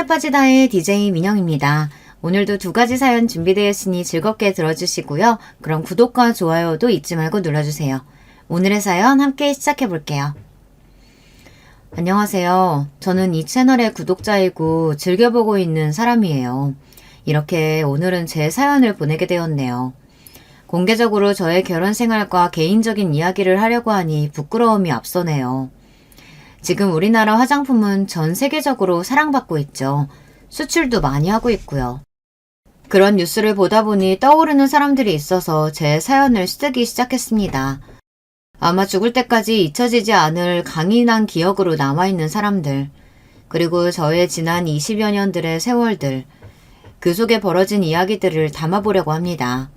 사연에 빠지다의 DJ 민영입니다. 오늘도 두 가지 사연 준비되었으니 즐겁게 들어주시고요. 그럼 구독과 좋아요도 잊지 말고 눌러주세요. 오늘의 사연 함께 시작해볼게요. 안녕하세요. 저는 이 채널의 구독자이고 즐겨보고 있는 사람이에요. 이렇게 오늘은 제 사연을 보내게 되었네요. 공개적으로 저의 결혼 생활과 개인적인 이야기를 하려고 하니 부끄러움이 앞서네요. 지금 우리나라 화장품은 전 세계적으로 사랑받고 있죠. 수출도 많이 하고 있고요. 그런 뉴스를 보다 보니 떠오르는 사람들이 있어서 제 사연을 쓰기 시작했습니다. 아마 죽을 때까지 잊혀지지 않을 강인한 기억으로 남아있는 사람들, 그리고 저의 지난 20여 년들의 세월들, 그 속에 벌어진 이야기들을 담아보려고 합니다.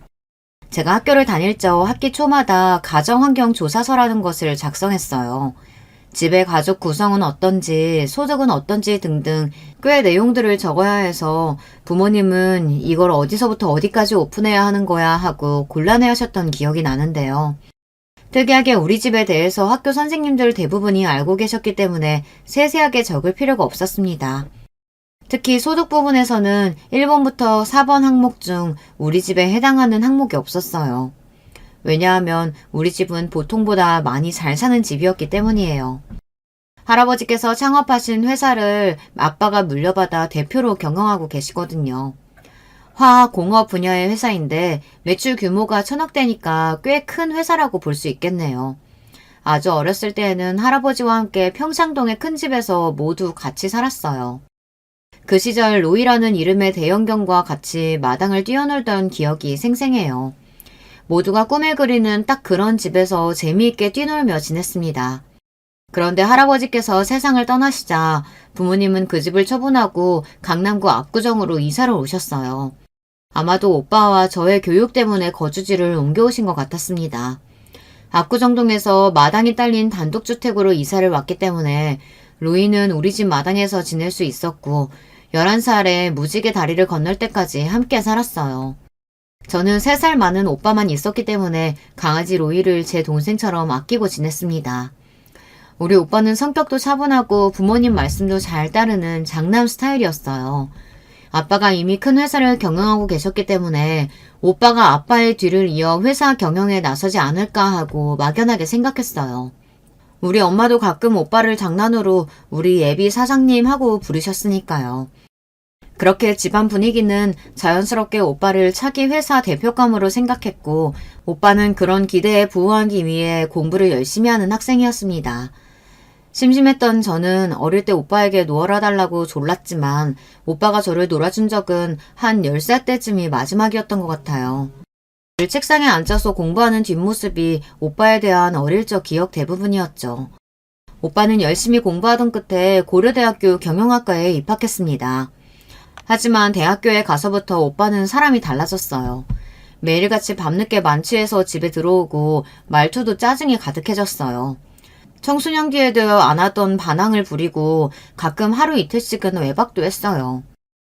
제가 학교를 다닐 적 학기 초마다 가정환경조사서라는 것을 작성했어요. 집의 가족 구성은 어떤지, 소득은 어떤지 등등 꽤 내용들을 적어야 해서 부모님은 이걸 어디서부터 어디까지 오픈해야 하는 거야 하고 곤란해하셨던 기억이 나는데요. 특이하게 우리 집에 대해서 학교 선생님들 대부분이 알고 계셨기 때문에 세세하게 적을 필요가 없었습니다. 특히 소득 부분에서는 1번부터 4번 항목 중 우리 집에 해당하는 항목이 없었어요. 왜냐하면 우리 집은 보통보다 많이 잘 사는 집이었기 때문이에요. 할아버지께서 창업하신 회사를 아빠가 물려받아 대표로 경영하고 계시거든요. 화학공업 분야의 회사인데 매출 규모가 1000억대니까 꽤 큰 회사라고 볼 수 있겠네요. 아주 어렸을 때에는 할아버지와 함께 평창동의 큰 집에서 모두 같이 살았어요. 그 시절 로이라는 이름의 대형견과 같이 마당을 뛰어놀던 기억이 생생해요. 모두가 꿈에 그리는 딱 그런 집에서 재미있게 뛰놀며 지냈습니다. 그런데 할아버지께서 세상을 떠나시자 부모님은 그 집을 처분하고 강남구 압구정으로 이사를 오셨어요. 아마도 오빠와 저의 교육 때문에 거주지를 옮겨오신 것 같았습니다. 압구정동에서 마당이 딸린 단독주택으로 이사를 왔기 때문에 로이는 우리 집 마당에서 지낼 수 있었고 11살에 무지개 다리를 건널 때까지 함께 살았어요. 저는 3살 많은 오빠만 있었기 때문에 강아지 로이를 제 동생처럼 아끼고 지냈습니다. 우리 오빠는 성격도 차분하고 부모님 말씀도 잘 따르는 장남 스타일이었어요. 아빠가 이미 큰 회사를 경영하고 계셨기 때문에 오빠가 아빠의 뒤를 이어 회사 경영에 나서지 않을까 하고 막연하게 생각했어요. 우리 엄마도 가끔 오빠를 장난으로 우리 예비 사장님 하고 부르셨으니까요. 그렇게 집안 분위기는 자연스럽게 오빠를 차기 회사 대표감으로 생각했고 오빠는 그런 기대에 부응하기 위해 공부를 열심히 하는 학생이었습니다. 심심했던 저는 어릴 때 오빠에게 놀아 달라고 졸랐지만 오빠가 저를 놀아준 적은 한 10살 때쯤이 마지막이었던 것 같아요. 책상에 앉아서 공부하는 뒷모습이 오빠에 대한 어릴 적 기억 대부분이었죠. 오빠는 열심히 공부하던 끝에 고려대학교 경영학과에 입학했습니다. 하지만 대학교에 가서부터 오빠는 사람이 달라졌어요. 매일같이 밤늦게 만취해서 집에 들어오고 말투도 짜증이 가득해졌어요. 청소년기에 되어 안 하던 반항을 부리고 가끔 하루 이틀씩은 외박도 했어요.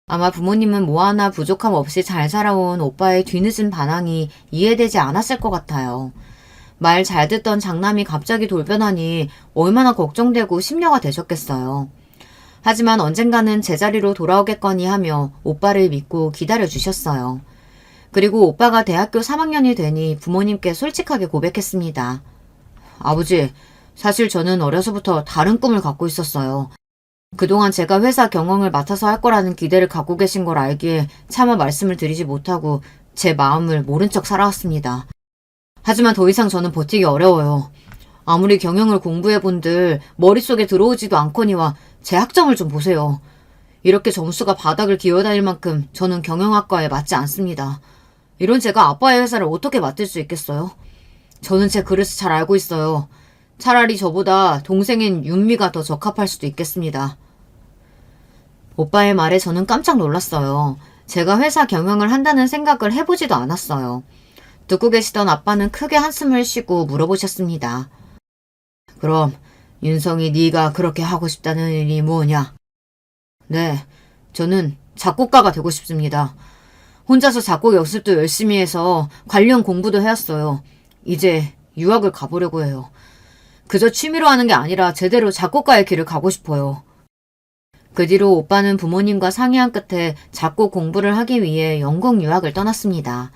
아마 부모님은 뭐 하나 부족함 없이 잘 살아온 오빠의 뒤늦은 반항이 이해되지 않았을 것 같아요. 말 잘 듣던 장남이 갑자기 돌변하니 얼마나 걱정되고 심려가 되셨겠어요. 하지만 언젠가는 제자리로 돌아오겠거니 하며 오빠를 믿고 기다려주셨어요. 그리고 오빠가 대학교 3학년이 되니 부모님께 솔직하게 고백했습니다. 아버지, 사실 저는 어려서부터 다른 꿈을 갖고 있었어요. 그동안 제가 회사 경영을 맡아서 할 거라는 기대를 갖고 계신 걸 알기에 차마 말씀을 드리지 못하고 제 마음을 모른 척 살아왔습니다. 하지만 더 이상 저는 버티기 어려워요. 아무리 경영을 공부해본들 머릿속에 들어오지도 않거니와 제 학점을 좀 보세요. 이렇게 점수가 바닥을 기어다닐 만큼 저는 경영학과에 맞지 않습니다. 이런 제가 아빠의 회사를 어떻게 맡을 수 있겠어요? 저는 제 그릇을 잘 알고 있어요. 차라리 저보다 동생인 윤미가 더 적합할 수도 있겠습니다. 오빠의 말에 저는 깜짝 놀랐어요. 제가 회사 경영을 한다는 생각을 해보지도 않았어요. 듣고 계시던 아빠는 크게 한숨을 쉬고 물어보셨습니다. 그럼 윤성이 네가 그렇게 하고 싶다는 일이 뭐냐? 네, 저는 작곡가가 되고 싶습니다. 혼자서 작곡 연습도 열심히 해서 관련 공부도 해왔어요. 이제 유학을 가보려고 해요. 그저 취미로 하는 게 아니라 제대로 작곡가의 길을 가고 싶어요. 그 뒤로 오빠는 부모님과 상의한 끝에 작곡 공부를 하기 위해 영국 유학을 떠났습니다.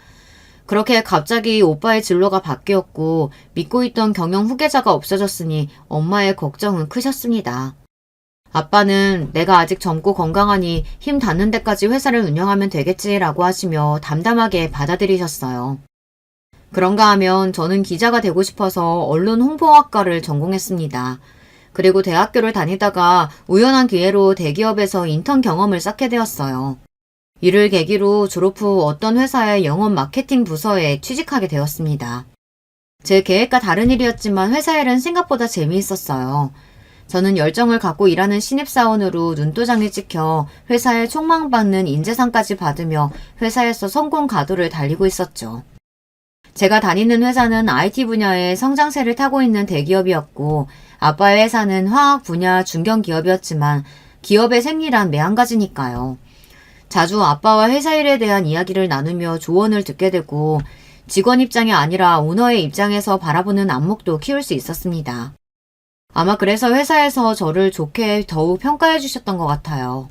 그렇게 갑자기 오빠의 진로가 바뀌었고 믿고 있던 경영 후계자가 없어졌으니 엄마의 걱정은 크셨습니다. 아빠는 내가 아직 젊고 건강하니 힘 닿는 데까지 회사를 운영하면 되겠지라고 하시며 담담하게 받아들이셨어요. 그런가 하면 저는 기자가 되고 싶어서 언론 홍보학과를 전공했습니다. 그리고 대학교를 다니다가 우연한 기회로 대기업에서 인턴 경험을 쌓게 되었어요. 이를 계기로 졸업 후 어떤 회사의 영업 마케팅 부서에 취직하게 되었습니다. 제 계획과 다른 일이었지만 회사 일은 생각보다 재미있었어요. 저는 열정을 갖고 일하는 신입사원으로 눈도장을 찍혀 회사에 촉망받는 인재상까지 받으며 회사에서 성공 가도를 달리고 있었죠. 제가 다니는 회사는 IT 분야의 성장세를 타고 있는 대기업이었고 아빠의 회사는 화학 분야 중견기업이었지만 기업의 생리란 매한가지니까요. 자주 아빠와 회사 일에 대한 이야기를 나누며 조언을 듣게 되고 직원 입장이 아니라 오너의 입장에서 바라보는 안목도 키울 수 있었습니다. 아마 그래서 회사에서 저를 좋게 더욱 평가해 주셨던 것 같아요.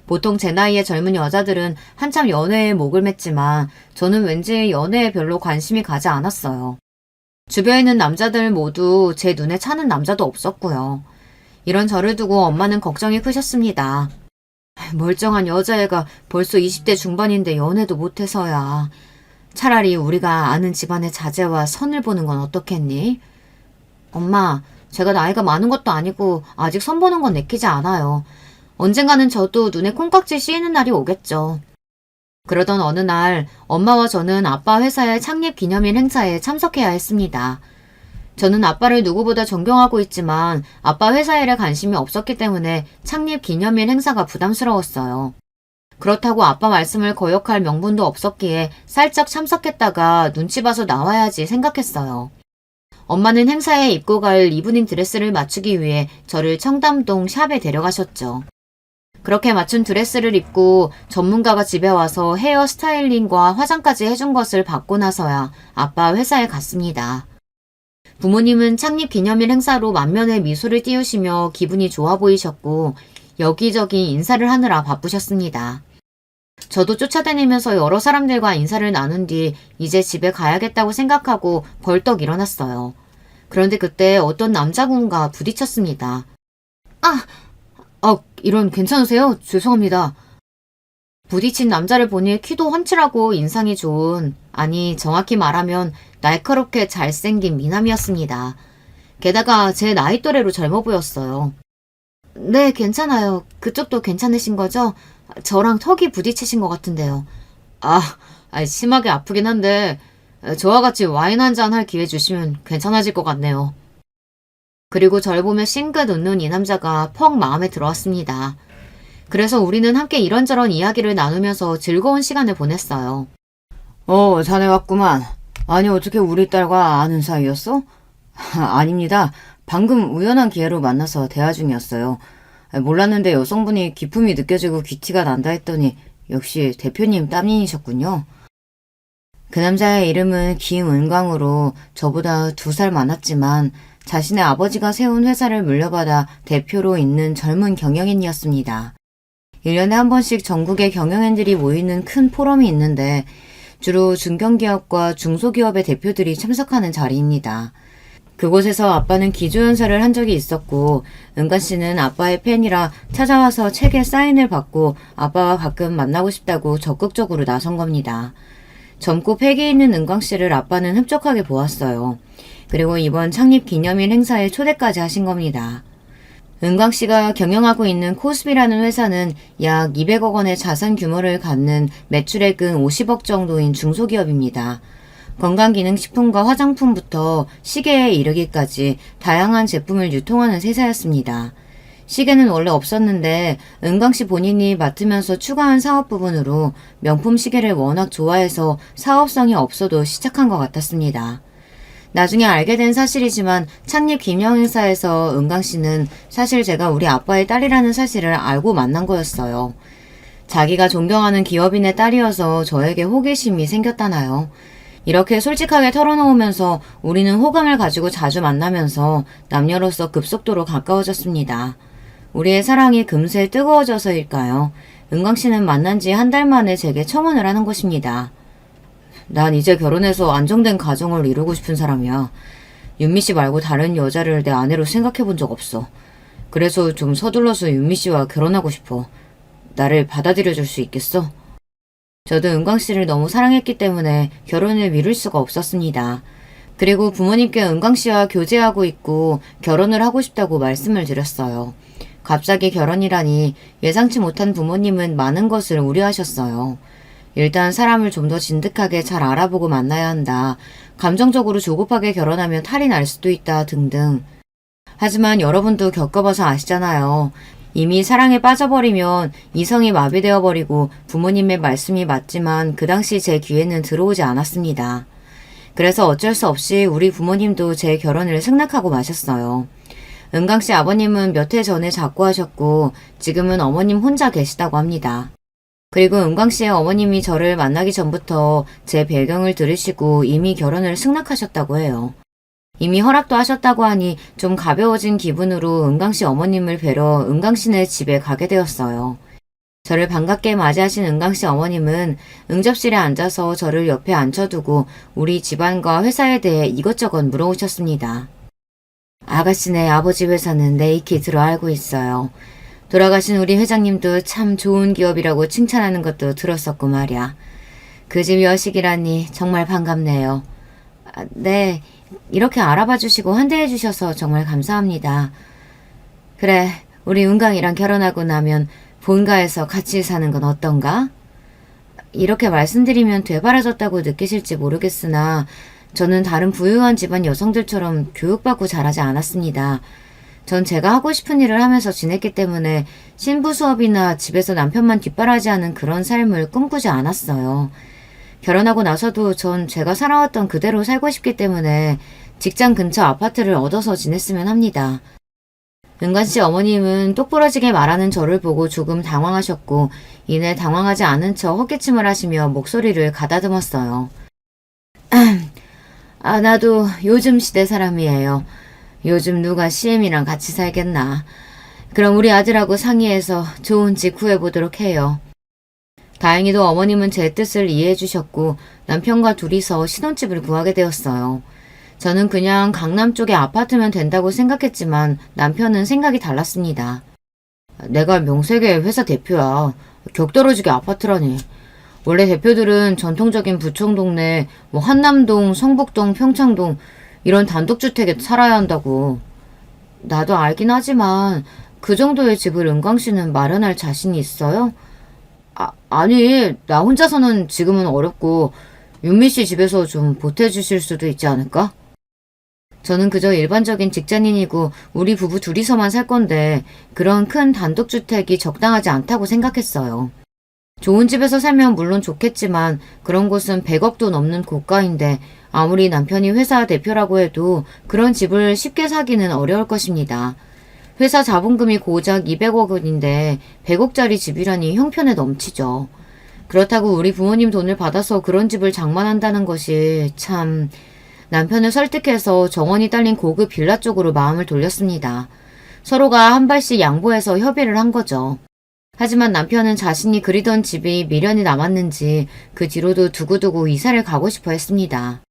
보통 제 나이의 젊은 여자들은 한참 연애에 목을 맸지만 저는 왠지 연애에 별로 관심이 가지 않았어요. 주변에 있는 남자들 모두 제 눈에 차는 남자도 없었고요. 이런 저를 두고 엄마는 걱정이 크셨습니다. 멀쩡한 여자애가 벌써 20대 중반인데 연애도 못해서야. 차라리 우리가 아는 집안의 자제와 선을 보는 건 어떻겠니? 엄마, 제가 나이가 많은 것도 아니고 아직 선 보는 건 내키지 않아요. 언젠가는 저도 눈에 콩깍지 씌이는 날이 오겠죠. 그러던 어느 날 엄마와 저는 아빠 회사의 창립 기념일 행사에 참석해야 했습니다. 저는 아빠를 누구보다 존경하고 있지만 아빠 회사 일에 관심이 없었기 때문에 창립 기념일 행사가 부담스러웠어요. 그렇다고 아빠 말씀을 거역할 명분도 없었기에 살짝 참석했다가 눈치 봐서 나와야지 생각했어요. 엄마는 행사에 입고 갈 이브닝 드레스를 맞추기 위해 저를 청담동 샵에 데려가셨죠. 그렇게 맞춘 드레스를 입고 전문가가 집에 와서 헤어 스타일링과 화장까지 해준 것을 받고 나서야 아빠 회사에 갔습니다. 부모님은 창립 기념일 행사로 만면에 미소를 띄우시며 기분이 좋아 보이셨고 여기저기 인사를 하느라 바쁘셨습니다. 저도 쫓아다니면서 여러 사람들과 인사를 나눈 뒤 이제 집에 가야겠다고 생각하고 벌떡 일어났어요. 그런데 그때 어떤 남자분과 부딪혔습니다. 이런 괜찮으세요? 죄송합니다. 부딪힌 남자를 보니 키도 훤칠하고 인상이 좋은, 아니 정확히 말하면 날카롭게 잘생긴 미남이었습니다. 게다가 제 나이 또래로 젊어 보였어요. 네, 괜찮아요. 그쪽도 괜찮으신 거죠? 저랑 턱이 부딪히신 것 같은데요. 심하게 아프긴 한데 저와 같이 와인 한잔 할 기회 주시면 괜찮아질 것 같네요. 그리고 절 보며 싱긋 웃는 이 남자가 퍽 마음에 들어왔습니다. 그래서 우리는 함께 이런저런 이야기를 나누면서 즐거운 시간을 보냈어요. 자네 왔구만. 아니 어떻게 우리 딸과 아는 사이였어? 아닙니다. 방금 우연한 기회로 만나서 대화 중이었어요. 몰랐는데 여성분이 기품이 느껴지고 귀티가 난다 했더니 역시 대표님 따님이셨군요. 그 남자의 이름은 김은광으로 저보다 2살 많았지만 자신의 아버지가 세운 회사를 물려받아 대표로 있는 젊은 경영인이었습니다. 1년에 한 번씩 전국의 경영인들이 모이는 큰 포럼이 있는데 주로 중견기업과 중소기업의 대표들이 참석하는 자리입니다. 그곳에서 아빠는 기조연설을 한 적이 있었고 은관 씨는 아빠의 팬이라 찾아와서 책에 사인을 받고 아빠와 가끔 만나고 싶다고 적극적으로 나선 겁니다. 젊고 패기 있는 은광 씨를 아빠는 흡족하게 보았어요. 그리고 이번 창립 기념일 행사에 초대까지 하신 겁니다. 은광 씨가 경영하고 있는 코스비라는 회사는 약 200억 원의 자산 규모를 갖는 매출액은 50억 정도인 중소기업입니다. 건강기능식품과 화장품부터 시계에 이르기까지 다양한 제품을 유통하는 회사였습니다. 시계는 원래 없었는데 은광 씨 본인이 맡으면서 추가한 사업 부분으로 명품 시계를 워낙 좋아해서 사업성이 없어도 시작한 것 같았습니다. 나중에 알게 된 사실이지만 창립 기념 행사에서 은광 씨는 사실 제가 우리 아빠의 딸이라는 사실을 알고 만난 거였어요. 자기가 존경하는 기업인의 딸이어서 저에게 호기심이 생겼다나요. 이렇게 솔직하게 털어놓으면서 우리는 호감을 가지고 자주 만나면서 남녀로서 급속도로 가까워졌습니다. 우리의 사랑이 금세 뜨거워져서일까요? 은광 씨는 만난 지 한 달 만에 제게 청혼을 하는 것입니다. 난 이제 결혼해서 안정된 가정을 이루고 싶은 사람이야. 윤미 씨 말고 다른 여자를 내 아내로 생각해 본 적 없어. 그래서 좀 서둘러서 윤미 씨와 결혼하고 싶어. 나를 받아들여 줄 수 있겠어? 저도 은광 씨를 너무 사랑했기 때문에 결혼을 미룰 수가 없었습니다. 그리고 부모님께 은광 씨와 교제하고 있고 결혼을 하고 싶다고 말씀을 드렸어요. 갑자기 결혼이라니 예상치 못한 부모님은 많은 것을 우려하셨어요. 일단 사람을 좀 더 진득하게 잘 알아보고 만나야 한다. 감정적으로 조급하게 결혼하면 탈이 날 수도 있다 등등. 하지만 여러분도 겪어봐서 아시잖아요. 이미 사랑에 빠져버리면 이성이 마비되어버리고 부모님의 말씀이 맞지만 그 당시 제 귀에는 들어오지 않았습니다. 그래서 어쩔 수 없이 우리 부모님도 제 결혼을 승낙하고 마셨어요. 은강 씨 아버님은 몇 해 전에 작고하셨고 지금은 어머님 혼자 계시다고 합니다. 그리고 은광 씨의 어머님이 저를 만나기 전부터 제 배경을 들으시고 이미 결혼을 승낙하셨다고 해요. 이미 허락도 하셨다고 하니 좀 가벼워진 기분으로 은광 씨 어머님을 뵈러 은광 씨네 집에 가게 되었어요. 저를 반갑게 맞이하신 은광 씨 어머님은 응접실에 앉아서 저를 옆에 앉혀두고 우리 집안과 회사에 대해 이것저것 물어오셨습니다. 아가씨네 아버지 회사는 네이키드로 알고 있어요. 돌아가신 우리 회장님도 참 좋은 기업이라고 칭찬하는 것도 들었었고 말이야. 그 집 여식이라니 정말 반갑네요. 네, 이렇게 알아봐 주시고 환대해 주셔서 정말 감사합니다. 그래, 우리 은강이랑 결혼하고 나면 본가에서 같이 사는 건 어떤가? 이렇게 말씀드리면 되바라졌다고 느끼실지 모르겠으나 저는 다른 부유한 집안 여성들처럼 교육받고 자라지 않았습니다. 전 제가 하고 싶은 일을 하면서 지냈기 때문에 신부 수업이나 집에서 남편만 뒷바라지하는 그런 삶을 꿈꾸지 않았어요. 결혼하고 나서도 전 제가 살아왔던 그대로 살고 싶기 때문에 직장 근처 아파트를 얻어서 지냈으면 합니다. 은관 씨 어머님은 똑부러지게 말하는 저를 보고 조금 당황하셨고 이내 당황하지 않은 척 헛기침을 하시며 목소리를 가다듬었어요. 나도 요즘 시대 사람이에요. 요즘 누가 CM이랑 같이 살겠나. 그럼 우리 아들하고 상의해서 좋은 집 구해보도록 해요. 다행히도 어머님은 제 뜻을 이해해 주셨고 남편과 둘이서 신혼집을 구하게 되었어요. 저는 그냥 강남 쪽에 아파트면 된다고 생각했지만 남편은 생각이 달랐습니다. 내가 명색의 회사 대표야. 격떨어지게 아파트라니. 원래 대표들은 전통적인 부촌 동네, 한남동, 성북동, 평창동 이런 단독주택에 살아야 한다고. 나도 알긴 하지만 그 정도의 집을 은광 씨는 마련할 자신이 있어요? 아니, 나 혼자서는 지금은 어렵고 윤미 씨 집에서 좀 보태주실 수도 있지 않을까? 저는 그저 일반적인 직장인이고 우리 부부 둘이서만 살 건데 그런 큰 단독주택이 적당하지 않다고 생각했어요. 좋은 집에서 살면 물론 좋겠지만 그런 곳은 100억도 넘는 고가인데 아무리 남편이 회사 대표라고 해도 그런 집을 쉽게 사기는 어려울 것입니다. 회사 자본금이 고작 200억 원인데 100억짜리 집이라니 형편에 넘치죠. 그렇다고 우리 부모님 돈을 받아서 그런 집을 장만한다는 것이 참... 남편을 설득해서 정원이 딸린 고급 빌라 쪽으로 마음을 돌렸습니다. 서로가 한 발씩 양보해서 협의를 한 거죠. 하지만 남편은 자신이 그리던 집이 미련이 남았는지 그 뒤로도 두고두고 이사를 가고 싶어 했습니다.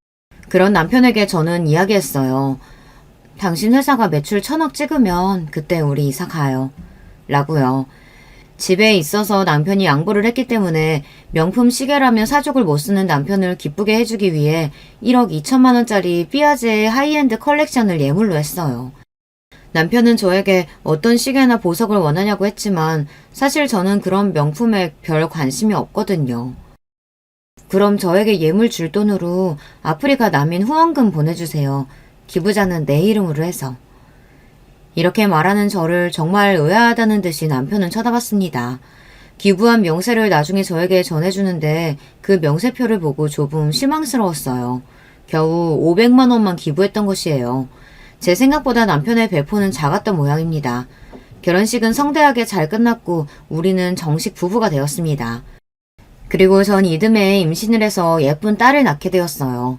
그런 남편에게 저는 이야기했어요. 당신 회사가 매출 1000억 찍으면 그때 우리 이사 가요. 라고요. 집에 있어서 남편이 양보를 했기 때문에 명품 시계라며 사족을 못 쓰는 남편을 기쁘게 해주기 위해 1억 2천만 원짜리 삐아제의 하이엔드 컬렉션을 예물로 했어요. 남편은 저에게 어떤 시계나 보석을 원하냐고 했지만 사실 저는 그런 명품에 별 관심이 없거든요. 그럼 저에게 예물 줄 돈으로 아프리카 난민 후원금 보내주세요. 기부자는 내 이름으로 해서. 이렇게 말하는 저를 정말 의아하다는 듯이 남편은 쳐다봤습니다. 기부한 명세를 나중에 저에게 전해주는데 그 명세표를 보고 조금 실망스러웠어요. 겨우 500만 원만 기부했던 것이에요. 제 생각보다 남편의 배포는 작았던 모양입니다. 결혼식은 성대하게 잘 끝났고 우리는 정식 부부가 되었습니다. 그리고 전 이듬해 임신을 해서 예쁜 딸을 낳게 되었어요.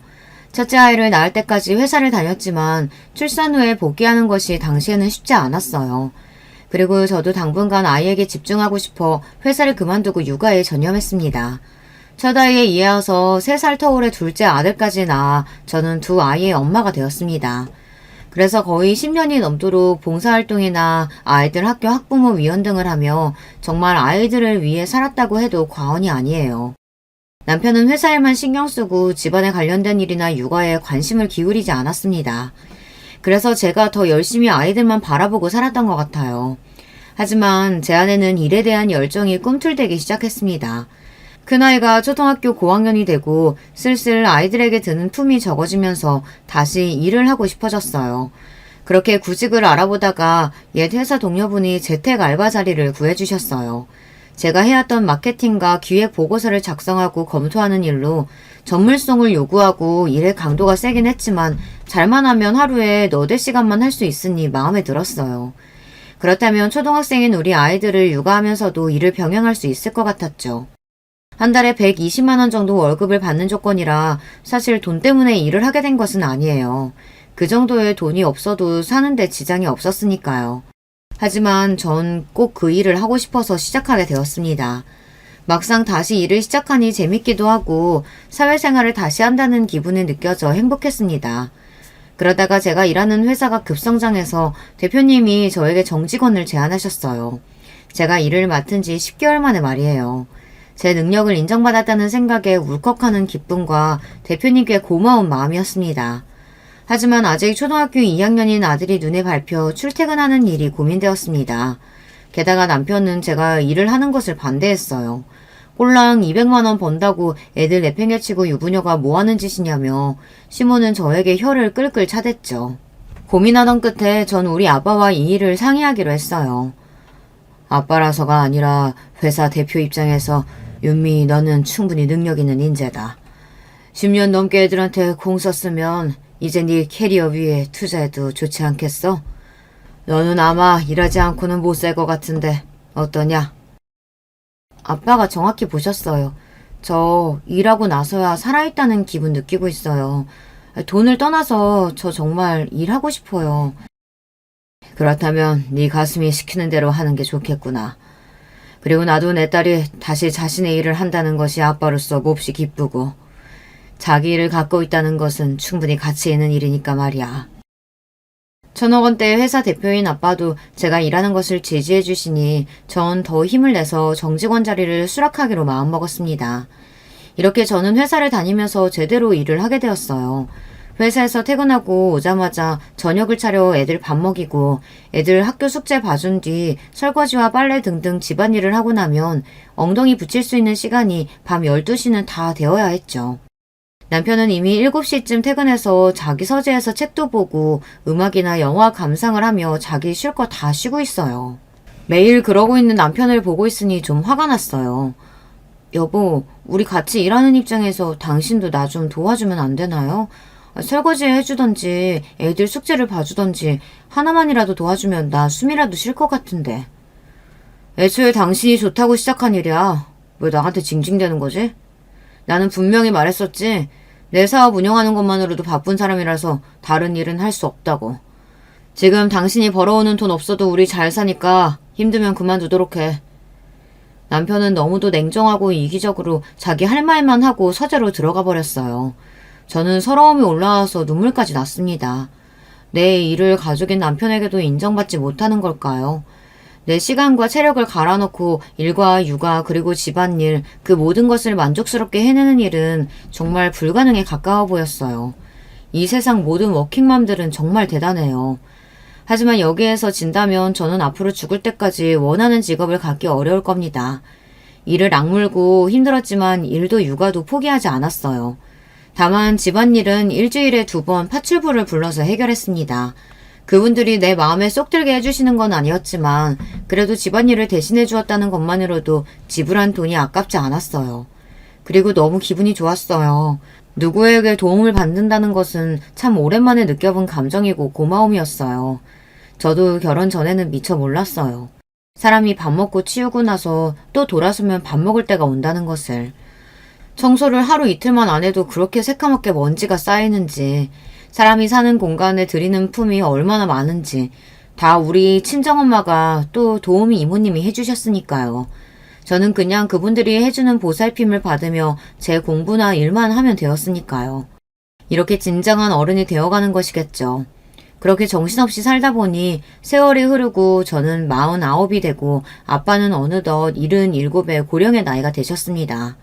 첫째 아이를 낳을 때까지 회사를 다녔지만 출산 후에 복귀하는 것이 당시에는 쉽지 않았어요. 그리고 저도 당분간 아이에게 집중하고 싶어 회사를 그만두고 육아에 전념했습니다. 첫 아이에 이어서 3살 터울의 둘째 아들까지 낳아 저는 두 아이의 엄마가 되었습니다. 그래서 거의 10년이 넘도록 봉사활동이나 아이들 학교 학부모 위원 등을 하며 정말 아이들을 위해 살았다고 해도 과언이 아니에요. 남편은 회사 일만 신경 쓰고 집안에 관련된 일이나 육아에 관심을 기울이지 않았습니다. 그래서 제가 더 열심히 아이들만 바라보고 살았던 것 같아요. 하지만 제 안에는 일에 대한 열정이 꿈틀대기 시작했습니다. 큰아이가 초등학교 고학년이 되고 슬슬 아이들에게 드는 품이 적어지면서 다시 일을 하고 싶어졌어요. 그렇게 구직을 알아보다가 옛 회사 동료분이 재택 알바 자리를 구해주셨어요. 제가 해왔던 마케팅과 기획 보고서를 작성하고 검토하는 일로 전문성을 요구하고 일의 강도가 세긴 했지만 잘만 하면 하루에 너댓 시간만 할 수 있으니 마음에 들었어요. 그렇다면 초등학생인 우리 아이들을 육아하면서도 일을 병행할 수 있을 것 같았죠. 한 달에 120만 원 정도 월급을 받는 조건이라 사실 돈 때문에 일을 하게 된 것은 아니에요. 그 정도의 돈이 없어도 사는데 지장이 없었으니까요. 하지만 전 꼭 그 일을 하고 싶어서 시작하게 되었습니다. 막상 다시 일을 시작하니 재밌기도 하고 사회생활을 다시 한다는 기분이 느껴져 행복했습니다. 그러다가 제가 일하는 회사가 급성장해서 대표님이 저에게 정직원을 제안하셨어요. 제가 일을 맡은 지 10개월 만에 말이에요. 제 능력을 인정받았다는 생각에 울컥하는 기쁨과 대표님께 고마운 마음이었습니다. 하지만 아직 초등학교 2학년인 아들이 눈에 밟혀 출퇴근하는 일이 고민되었습니다. 게다가 남편은 제가 일을 하는 것을 반대했어요. 꼴랑 200만 원 번다고 애들 내팽개치고 유부녀가 뭐하는 짓이냐며 시모는 저에게 혀를 끌끌 차댔죠. 고민하던 끝에 전 우리 아빠와 이 일을 상의하기로 했어요. 아빠라서가 아니라 회사 대표 입장에서 윤미 너는 충분히 능력 있는 인재다. 10년 넘게 애들한테 공 썼으면 이제 네 캐리어 위에 투자해도 좋지 않겠어? 너는 아마 일하지 않고는 못 살 것 같은데 어떠냐? 아빠가 정확히 보셨어요. 저 일하고 나서야 살아있다는 기분 느끼고 있어요. 돈을 떠나서 저 정말 일하고 싶어요. 그렇다면 네 가슴이 시키는 대로 하는 게 좋겠구나. 그리고 나도 내 딸이 다시 자신의 일을 한다는 것이 아빠로서 몹시 기쁘고 자기 일을 갖고 있다는 것은 충분히 가치 있는 일이니까 말이야. 1,000억 원대의 회사 대표인 아빠도 제가 일하는 것을 지지해 주시니 전 더 힘을 내서 정직원 자리를 수락하기로 마음먹었습니다. 이렇게 저는 회사를 다니면서 제대로 일을 하게 되었어요. 회사에서 퇴근하고 오자마자 저녁을 차려 애들 밥 먹이고 애들 학교 숙제 봐준 뒤 설거지와 빨래 등등 집안일을 하고 나면 엉덩이 붙일 수 있는 시간이 밤 12시는 다 되어야 했죠. 남편은 이미 7시쯤 퇴근해서 자기 서재에서 책도 보고 음악이나 영화 감상을 하며 자기 쉴 거 다 쉬고 있어요. 매일 그러고 있는 남편을 보고 있으니 좀 화가 났어요. 여보, 우리 같이 일하는 입장에서 당신도 나 좀 도와주면 안 되나요? 설거지 해주던지 애들 숙제를 봐주던지 하나만이라도 도와주면 나 숨이라도 쉴 것 같은데. 애초에 당신이 좋다고 시작한 일이야. 왜 나한테 징징대는 거지? 나는 분명히 말했었지. 내 사업 운영하는 것만으로도 바쁜 사람이라서 다른 일은 할 수 없다고. 지금 당신이 벌어오는 돈 없어도 우리 잘 사니까 힘들면 그만두도록 해. 남편은 너무도 냉정하고 이기적으로 자기 할 말만 하고 서재로 들어가 버렸어요. 저는 서러움이 올라와서 눈물까지 났습니다. 내 일을 가족인 남편에게도 인정받지 못하는 걸까요? 내 시간과 체력을 갈아넣고 일과 육아 그리고 집안일 그 모든 것을 만족스럽게 해내는 일은 정말 불가능에 가까워 보였어요. 이 세상 모든 워킹맘들은 정말 대단해요. 하지만 여기에서 진다면 저는 앞으로 죽을 때까지 원하는 직업을 갖기 어려울 겁니다. 일을 악물고 힘들었지만 일도 육아도 포기하지 않았어요. 다만 집안일은 일주일에 2번 파출부를 불러서 해결했습니다. 그분들이 내 마음에 쏙 들게 해주시는 건 아니었지만 그래도 집안일을 대신해 주었다는 것만으로도 지불한 돈이 아깝지 않았어요. 그리고 너무 기분이 좋았어요. 누구에게 도움을 받는다는 것은 참 오랜만에 느껴본 감정이고 고마움이었어요. 저도 결혼 전에는 미처 몰랐어요. 사람이 밥 먹고 치우고 나서 또 돌아서면 밥 먹을 때가 온다는 것을. 청소를 하루 이틀만 안 해도 그렇게 새까맣게 먼지가 쌓이는지, 사람이 사는 공간에 들이는 품이 얼마나 많은지, 다 우리 친정엄마가 또 도우미 이모님이 해주셨으니까요. 저는 그냥 그분들이 해주는 보살핌을 받으며 제 공부나 일만 하면 되었으니까요. 이렇게 진정한 어른이 되어가는 것이겠죠. 그렇게 정신없이 살다 보니 세월이 흐르고 저는 49이 되고 아빠는 어느덧 77의 고령의 나이가 되셨습니다.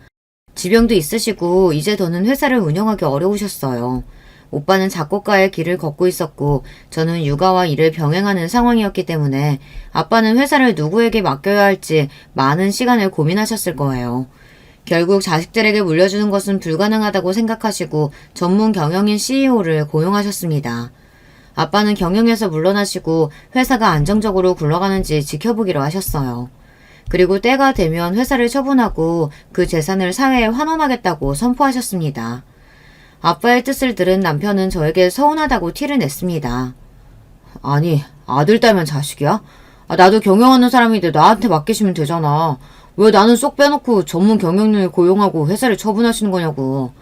지병도 있으시고 이제 더는 회사를 운영하기 어려우셨어요. 오빠는 작곡가의 길을 걷고 있었고 저는 육아와 일을 병행하는 상황이었기 때문에 아빠는 회사를 누구에게 맡겨야 할지 많은 시간을 고민하셨을 거예요. 결국 자식들에게 물려주는 것은 불가능하다고 생각하시고 전문 경영인 CEO를 고용하셨습니다. 아빠는 경영에서 물러나시고 회사가 안정적으로 굴러가는지 지켜보기로 하셨어요. 그리고 때가 되면 회사를 처분하고 그 재산을 사회에 환원하겠다고 선포하셨습니다. 아빠의 뜻을 들은 남편은 저에게 서운하다고 티를 냈습니다. 아니, 아들 딸면 자식이야? 나도 경영하는 사람인데 나한테 맡기시면 되잖아. 왜 나는 쏙 빼놓고 전문 경영인을 고용하고 회사를 처분하시는 거냐고.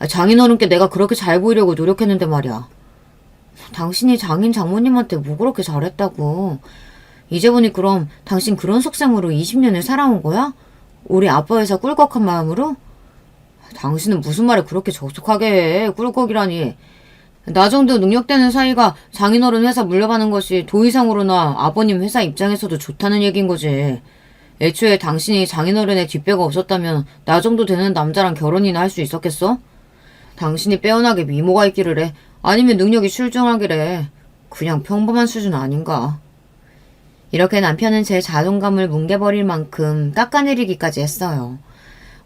장인어른께 내가 그렇게 잘 보이려고 노력했는데 말이야. 당신이 장인 장모님한테 뭐 그렇게 잘했다고. 이제 보니 그럼 당신 그런 속셈으로 20년을 살아온 거야? 우리 아빠 회사 꿀꺽한 마음으로? 당신은 무슨 말을 그렇게 적속하게 해. 꿀꺽이라니. 나 정도 능력되는 사이가 장인어른 회사 물려받는 것이 도의상으로나 아버님 회사 입장에서도 좋다는 얘기인 거지. 애초에 당신이 장인어른의 뒷배가 없었다면 나 정도 되는 남자랑 결혼이나 할 수 있었겠어? 당신이 빼어나게 미모가 있기를 해. 아니면 능력이 출중하기래. 그냥 평범한 수준 아닌가. 이렇게 남편은 제 자존감을 뭉개버릴 만큼 깎아내리기까지 했어요.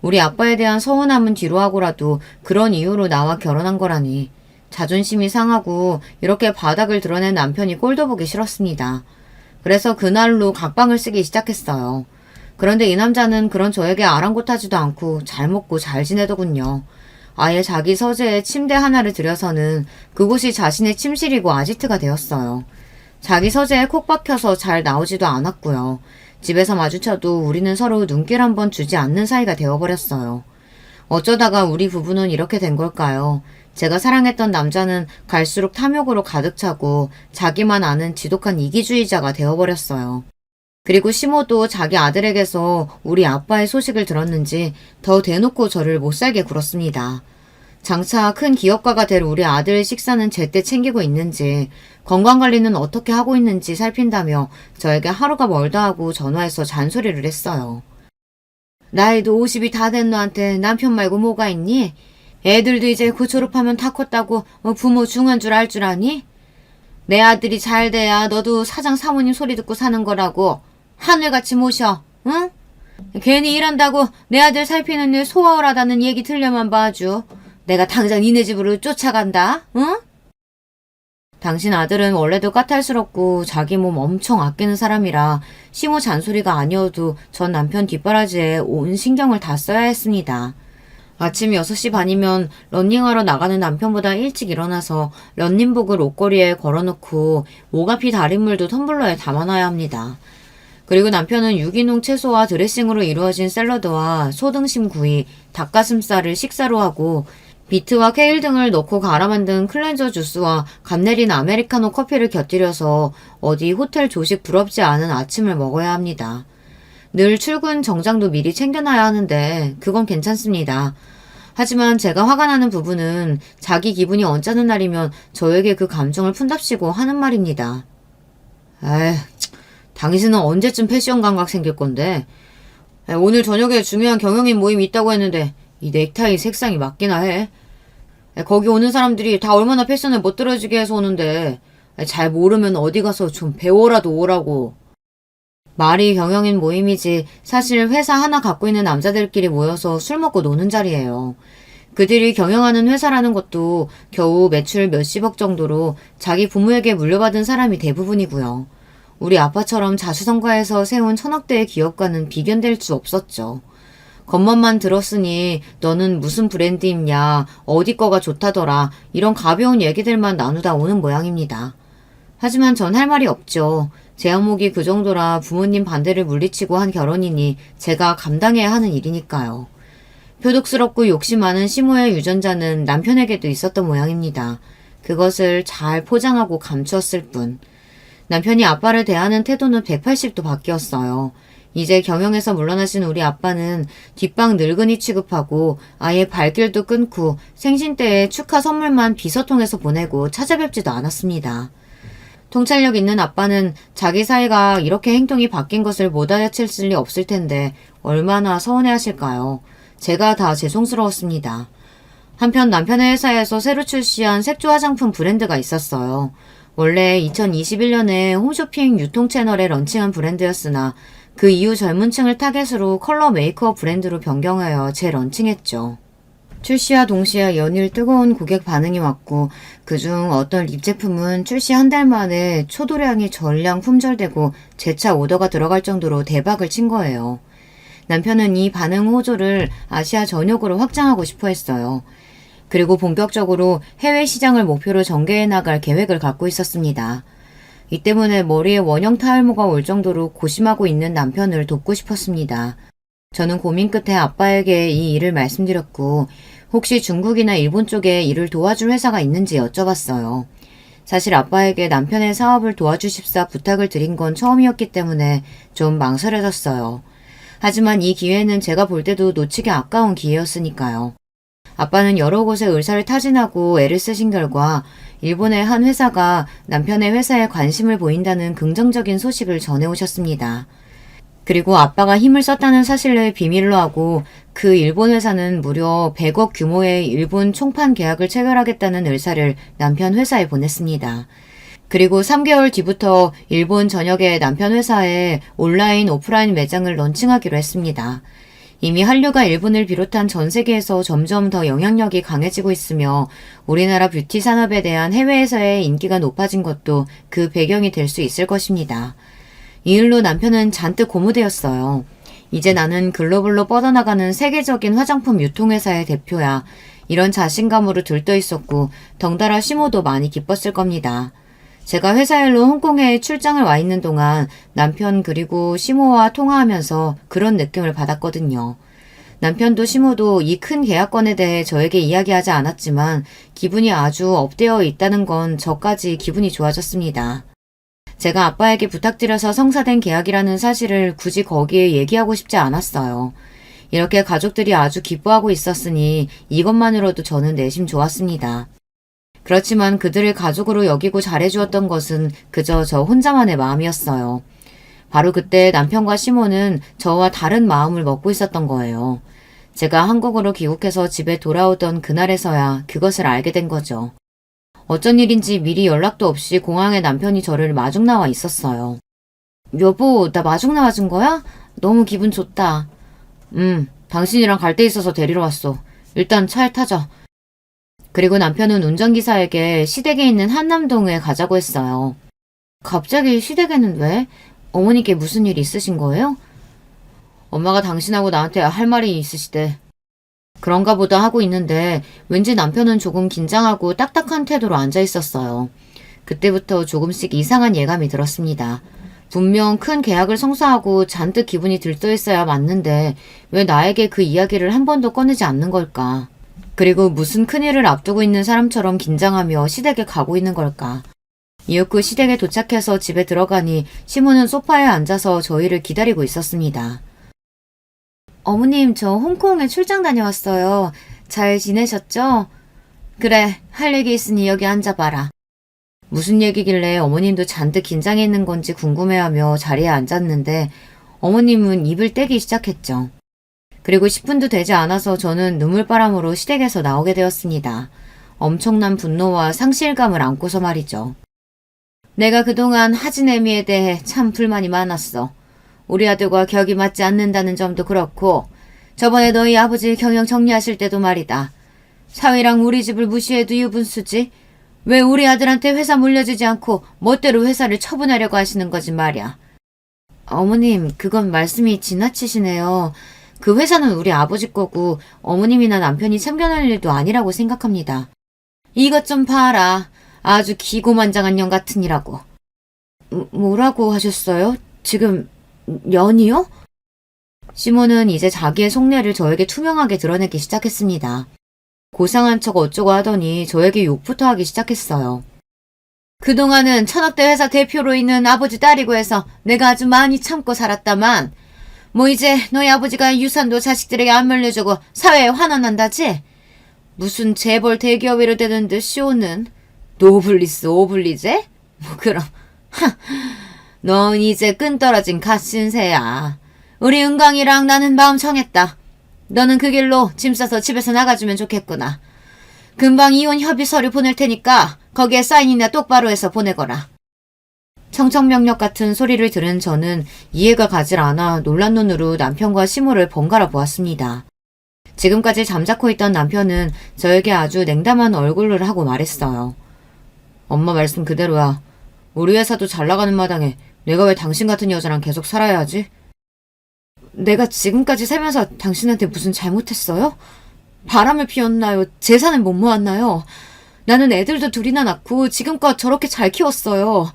우리 아빠에 대한 서운함은 뒤로 하고라도 그런 이유로 나와 결혼한 거라니. 자존심이 상하고 이렇게 바닥을 드러낸 남편이 꼴도 보기 싫었습니다. 그래서 그날로 각방을 쓰기 시작했어요. 그런데 이 남자는 그런 저에게 아랑곳하지도 않고 잘 먹고 잘 지내더군요. 아예 자기 서재에 침대 하나를 들여서는 그곳이 자신의 침실이고 아지트가 되었어요. 자기 서재에 콕 박혀서 잘 나오지도 않았고요. 집에서 마주쳐도 우리는 서로 눈길 한번 주지 않는 사이가 되어버렸어요. 어쩌다가 우리 부부는 이렇게 된 걸까요? 제가 사랑했던 남자는 갈수록 탐욕으로 가득 차고 자기만 아는 지독한 이기주의자가 되어버렸어요. 그리고 시모도 자기 아들에게서 우리 아빠의 소식을 들었는지 더 대놓고 저를 못살게 굴었습니다. 장차 큰 기업가가 될 우리 아들의 식사는 제때 챙기고 있는지, 건강관리는 어떻게 하고 있는지 살핀다며 저에게 하루가 멀다 하고 전화해서 잔소리를 했어요. 나이도 50이 다 된 너한테 남편 말고 뭐가 있니? 애들도 이제 곧 졸업하면 다 컸다고 부모 중한 줄 알 줄 아니? 내 아들이 잘 돼야 너도 사장 사모님 소리 듣고 사는 거라고. 하늘같이 모셔, 응? 괜히 일한다고 내 아들 살피는 일 소홀하다는 얘기 들려만 봐주. 내가 당장 니네 집으로 쫓아간다, 응? 당신 아들은 원래도 까탈스럽고 자기 몸 엄청 아끼는 사람이라 시모 잔소리가 아니어도 전 남편 뒷바라지에 온 신경을 다 써야 했습니다. 아침 6시 반이면 러닝하러 나가는 남편보다 일찍 일어나서 런닝복을 옷걸이에 걸어놓고 오가피 달인물도 텀블러에 담아놔야 합니다. 그리고 남편은 유기농 채소와 드레싱으로 이루어진 샐러드와 소등심 구이, 닭가슴살을 식사로 하고 비트와 케일 등을 넣고 갈아 만든 클렌저 주스와 갓 내린 아메리카노 커피를 곁들여서 어디 호텔 조식 부럽지 않은 아침을 먹어야 합니다. 늘 출근 정장도 미리 챙겨놔야 하는데 그건 괜찮습니다. 하지만 제가 화가 나는 부분은 자기 기분이 언짢은 날이면 저에게 그 감정을 푼답시고 하는 말입니다. 에이, 당신은 언제쯤 패션 감각 생길 건데? 오늘 저녁에 중요한 경영인 모임이 있다고 했는데 이 넥타이 색상이 맞기나 해. 거기 오는 사람들이 다 얼마나 패션을 멋들어지게 해서 오는데 잘 모르면 어디 가서 좀 배워라도 오라고. 말이 경영인 모임이지 사실 회사 하나 갖고 있는 남자들끼리 모여서 술 먹고 노는 자리예요. 그들이 경영하는 회사라는 것도 겨우 매출 몇십억 정도로 자기 부모에게 물려받은 사람이 대부분이고요. 우리 아빠처럼 자수성가해서 세운 천억대의 기업과는 비견될 수 없었죠. 겉멋만 들었으니 너는 무슨 브랜드 입냐, 어디 거가 좋다더라 이런 가벼운 얘기들만 나누다 오는 모양입니다. 하지만 전 할 말이 없죠. 제 안목이 그 정도라 부모님 반대를 물리치고 한 결혼이니 제가 감당해야 하는 일이니까요. 표독스럽고 욕심 많은 시모의 유전자는 남편에게도 있었던 모양입니다. 그것을 잘 포장하고 감추었을 뿐. 남편이 아빠를 대하는 태도는 180도 바뀌었어요. 이제 경영에서 물러나신 우리 아빠는 뒷방 늙은이 취급하고 아예 발길도 끊고 생신 때에 축하 선물만 비서통해서 보내고 찾아뵙지도 않았습니다. 통찰력 있는 아빠는 자기 사이가 이렇게 행동이 바뀐 것을 못 알아챘을 리 없을 텐데 얼마나 서운해하실까요? 제가 다 죄송스러웠습니다. 한편 남편의 회사에서 새로 출시한 색조 화장품 브랜드가 있었어요. 원래 2021년에 홈쇼핑 유통 채널에 런칭한 브랜드였으나 그 이후 젊은 층을 타겟으로 컬러 메이크업 브랜드로 변경하여 재런칭했죠. 출시와 동시에 연일 뜨거운 고객 반응이 왔고 그중 어떤 립 제품은 출시 한 달 만에 초도량이 전량 품절되고 재차 오더가 들어갈 정도로 대박을 친 거예요. 남편은 이 반응 호조를 아시아 전역으로 확장하고 싶어 했어요. 그리고 본격적으로 해외 시장을 목표로 전개해 나갈 계획을 갖고 있었습니다. 이 때문에 머리에 원형 탈모가 올 정도로 고심하고 있는 남편을 돕고 싶었습니다. 저는 고민 끝에 아빠에게 이 일을 말씀드렸고 혹시 중국이나 일본 쪽에 일을 도와줄 회사가 있는지 여쭤봤어요. 사실 아빠에게 남편의 사업을 도와주십사 부탁을 드린 건 처음이었기 때문에 좀 망설여졌어요. 하지만 이 기회는 제가 볼 때도 놓치기 아까운 기회였으니까요. 아빠는 여러 곳에 의사를 타진하고 애를 쓰신 결과 일본의 한 회사가 남편의 회사에 관심을 보인다는 긍정적인 소식을 전해오셨습니다. 그리고 아빠가 힘을 썼다는 사실을 비밀로 하고 그 일본 회사는 무려 100억 규모의 일본 총판 계약을 체결하겠다는 의사를 남편 회사에 보냈습니다. 그리고 3개월 뒤부터 일본 전역의 남편 회사에 온라인 오프라인 매장을 런칭하기로 했습니다. 이미 한류가 일본을 비롯한 전 세계에서 점점 더 영향력이 강해지고 있으며 우리나라 뷰티 산업에 대한 해외에서의 인기가 높아진 것도 그 배경이 될 수 있을 것입니다. 이 일로 남편은 잔뜩 고무되었어요. 이제 나는 글로벌로 뻗어나가는 세계적인 화장품 유통회사의 대표야. 이런 자신감으로 들떠 있었고 덩달아 시모도 많이 기뻤을 겁니다. 제가 회사 일로 홍콩에 출장을 와 있는 동안 남편 그리고 시모와 통화하면서 그런 느낌을 받았거든요. 남편도 시모도 이 큰 계약건에 대해 저에게 이야기하지 않았지만 기분이 아주 업되어 있다는 건 저까지 기분이 좋아졌습니다. 제가 아빠에게 부탁드려서 성사된 계약이라는 사실을 굳이 거기에 얘기하고 싶지 않았어요. 이렇게 가족들이 아주 기뻐하고 있었으니 이것만으로도 저는 내심 좋았습니다. 그렇지만 그들을 가족으로 여기고 잘해주었던 것은 그저 저 혼자만의 마음이었어요. 바로 그때 남편과 시모는 저와 다른 마음을 먹고 있었던 거예요. 제가 한국으로 귀국해서 집에 돌아오던 그날에서야 그것을 알게 된 거죠. 어쩐 일인지 미리 연락도 없이 공항에 남편이 저를 마중 나와 있었어요. 여보, 나 마중 나와준 거야? 너무 기분 좋다. 당신이랑 갈 데 있어서 데리러 왔어. 일단 차에 타자. 그리고 남편은 운전기사에게 시댁에 있는 한남동에 가자고 했어요. 갑자기 시댁에는 왜? 어머니께 무슨 일 있으신 거예요? 엄마가 당신하고 나한테 할 말이 있으시대. 그런가 보다 하고 있는데 왠지 남편은 조금 긴장하고 딱딱한 태도로 앉아 있었어요. 그때부터 조금씩 이상한 예감이 들었습니다. 분명 큰 계약을 성사하고 잔뜩 기분이 들떠있어야 맞는데 왜 나에게 그 이야기를 한 번도 꺼내지 않는 걸까? 그리고 무슨 큰일을 앞두고 있는 사람처럼 긴장하며 시댁에 가고 있는 걸까? 이윽고 시댁에 도착해서 집에 들어가니 시모는 소파에 앉아서 저희를 기다리고 있었습니다. 어머님, 저 홍콩에 출장 다녀왔어요. 잘 지내셨죠? 그래, 할 얘기 있으니 여기 앉아봐라. 무슨 얘기길래 어머님도 잔뜩 긴장해 있는 건지 궁금해하며 자리에 앉았는데 어머님은 입을 떼기 시작했죠. 그리고 10분도 되지 않아서 저는 눈물바람으로 시댁에서 나오게 되었습니다. 엄청난 분노와 상실감을 안고서 말이죠. 내가 그동안 하진애미에 대해 참 불만이 많았어. 우리 아들과 격이 맞지 않는다는 점도 그렇고 저번에 너희 아버지 경영 정리하실 때도 말이다. 사위랑 우리 집을 무시해도 유분수지? 왜 우리 아들한테 회사 물려주지 않고 멋대로 회사를 처분하려고 하시는 거지 말이야. 어머님, 그건 말씀이 지나치시네요. 그 회사는 우리 아버지 거고 어머님이나 남편이 참견할 일도 아니라고 생각합니다. 이것 좀 봐라. 아주 기고만장한 년 같으니라고. 뭐라고 하셨어요? 지금 년이요? 시몬은 이제 자기의 속내를 저에게 투명하게 드러내기 시작했습니다. 고상한 척 어쩌고 하더니 저에게 욕부터 하기 시작했어요. 그동안은 천억대 회사 대표로 있는 아버지 딸이고 해서 내가 아주 많이 참고 살았다만 뭐 이제 너희 아버지가 유산도 자식들에게 안 물려주고 사회에 환원한다지? 무슨 재벌 대기업이로 되는 듯 쇼는 노블리스 오블리제? 뭐 그럼 넌 이제 끈 떨어진 갓신세야. 우리 은광이랑 나는 마음 정했다. 너는 그 길로 짐 싸서 집에서 나가주면 좋겠구나. 금방 이혼 협의 서류 보낼 테니까 거기에 사인이나 똑바로 해서 보내거라. 청천벽력 같은 소리를 들은 저는 이해가 가질 않아 놀란 눈으로 남편과 시모를 번갈아 보았습니다. 지금까지 잠자코 있던 남편은 저에게 아주 냉담한 얼굴을 하고 말했어요. 엄마 말씀 그대로야. 우리 회사도 잘 나가는 마당에 내가 왜 당신 같은 여자랑 계속 살아야 하지? 내가 지금까지 살면서 당신한테 무슨 잘못했어요? 바람을 피웠나요? 재산을 못 모았나요? 나는 애들도 둘이나 낳고 지금껏 저렇게 잘 키웠어요.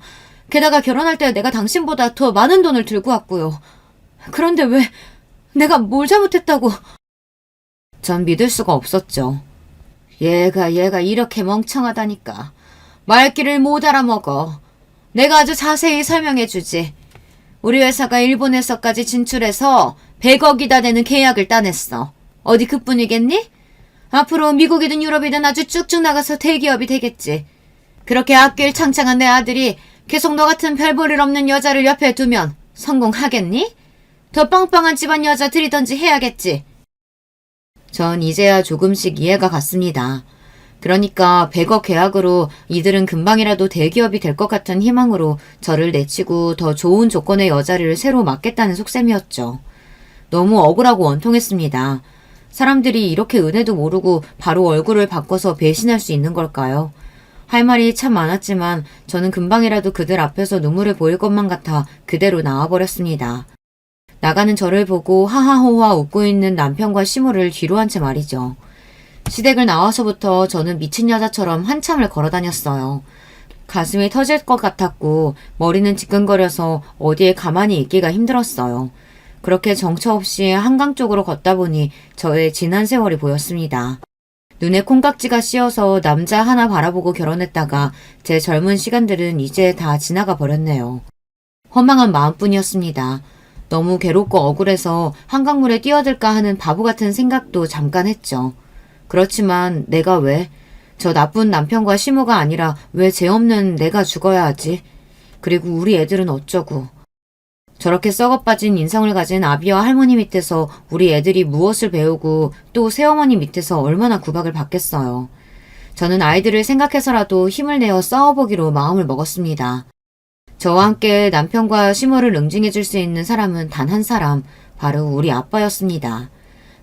게다가 결혼할 때 내가 당신보다 더 많은 돈을 들고 왔고요. 그런데 왜 내가 뭘 잘못했다고... 전 믿을 수가 없었죠. 얘가 이렇게 멍청하다니까. 말귀를 못 알아먹어. 내가 아주 자세히 설명해주지. 우리 회사가 일본에서까지 진출해서 100억이다 되는 계약을 따냈어. 어디 그뿐이겠니? 앞으로 미국이든 유럽이든 아주 쭉쭉 나가서 대기업이 되겠지. 그렇게 앞길 창창한 내 아들이 계속 너 같은 별 볼 일 없는 여자를 옆에 두면 성공하겠니? 더 빵빵한 집안 여자 들이던지 해야겠지. 전 이제야 조금씩 이해가 갔습니다. 그러니까 100억 계약으로 이들은 금방이라도 대기업이 될 것 같은 희망으로 저를 내치고 더 좋은 조건의 여자를 새로 맡겠다는 속셈이었죠. 너무 억울하고 원통했습니다. 사람들이 이렇게 은혜도 모르고 바로 얼굴을 바꿔서 배신할 수 있는 걸까요? 할 말이 참 많았지만 저는 금방이라도 그들 앞에서 눈물을 보일 것만 같아 그대로 나와버렸습니다. 나가는 저를 보고 하하호하 웃고 있는 남편과 시모를 뒤로 한 채 말이죠. 시댁을 나와서부터 저는 미친 여자처럼 한참을 걸어다녔어요. 가슴이 터질 것 같았고 머리는 지끈거려서 어디에 가만히 있기가 힘들었어요. 그렇게 정처 없이 한강 쪽으로 걷다 보니 저의 지난 세월이 보였습니다. 눈에 콩깍지가 씌어서 남자 하나 바라보고 결혼했다가 제 젊은 시간들은 이제 다 지나가 버렸네요. 허망한 마음뿐이었습니다. 너무 괴롭고 억울해서 한강물에 뛰어들까 하는 바보 같은 생각도 잠깐 했죠. 그렇지만 내가 왜? 저 나쁜 남편과 시모가 아니라 왜 죄 없는 내가 죽어야 하지? 그리고 우리 애들은 어쩌고. 저렇게 썩어빠진 인성을 가진 아비와 할머니 밑에서 우리 애들이 무엇을 배우고 또 새어머니 밑에서 얼마나 구박을 받겠어요. 저는 아이들을 생각해서라도 힘을 내어 싸워보기로 마음을 먹었습니다. 저와 함께 남편과 시모를 응징해줄 수 있는 사람은 단 한 사람, 바로 우리 아빠였습니다.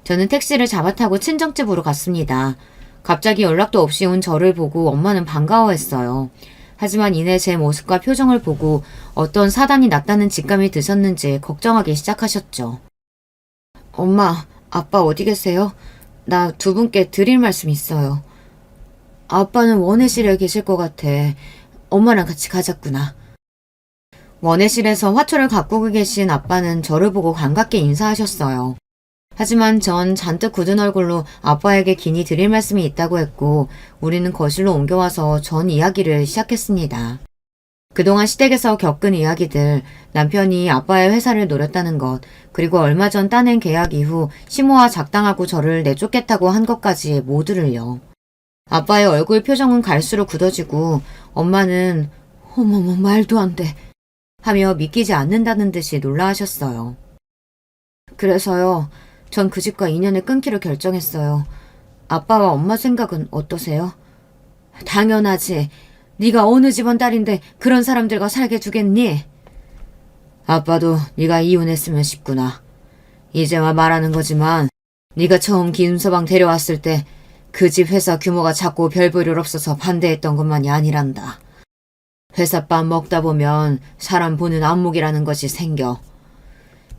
저는 택시를 잡아타고 친정집으로 갔습니다. 갑자기 연락도 없이 온 저를 보고 엄마는 반가워했어요. 하지만 이내 제 모습과 표정을 보고 어떤 사단이 났다는 직감이 드셨는지 걱정하기 시작하셨죠. 엄마, 아빠 어디 계세요? 나 두 분께 드릴 말씀 있어요. 아빠는 원해실에 계실 것 같아. 엄마랑 같이 가자꾸나. 원해실에서 화초를 가꾸고 계신 아빠는 저를 보고 반갑게 인사하셨어요. 하지만 전 잔뜩 굳은 얼굴로 아빠에게 긴히 드릴 말씀이 있다고 했고 우리는 거실로 옮겨와서 전 이야기를 시작했습니다. 그동안 시댁에서 겪은 이야기들, 남편이 아빠의 회사를 노렸다는 것, 그리고 얼마 전 따낸 계약 이후 시모와 작당하고 저를 내쫓겠다고 한 것까지 모두를요. 아빠의 얼굴 표정은 갈수록 굳어지고 엄마는 어머머 말도 안 돼 하며 믿기지 않는다는 듯이 놀라하셨어요. 그래서요. 전 그 집과 인연을 끊기로 결정했어요. 아빠와 엄마 생각은 어떠세요? 당연하지. 네가 어느 집안 딸인데 그런 사람들과 살게 두겠니? 아빠도 네가 이혼했으면 싶구나. 이제와 말하는 거지만 네가 처음 김서방 데려왔을 때 그 집 회사 규모가 작고 별 볼 일 없어서 반대했던 것만이 아니란다. 회사밥 먹다 보면 사람 보는 안목이라는 것이 생겨.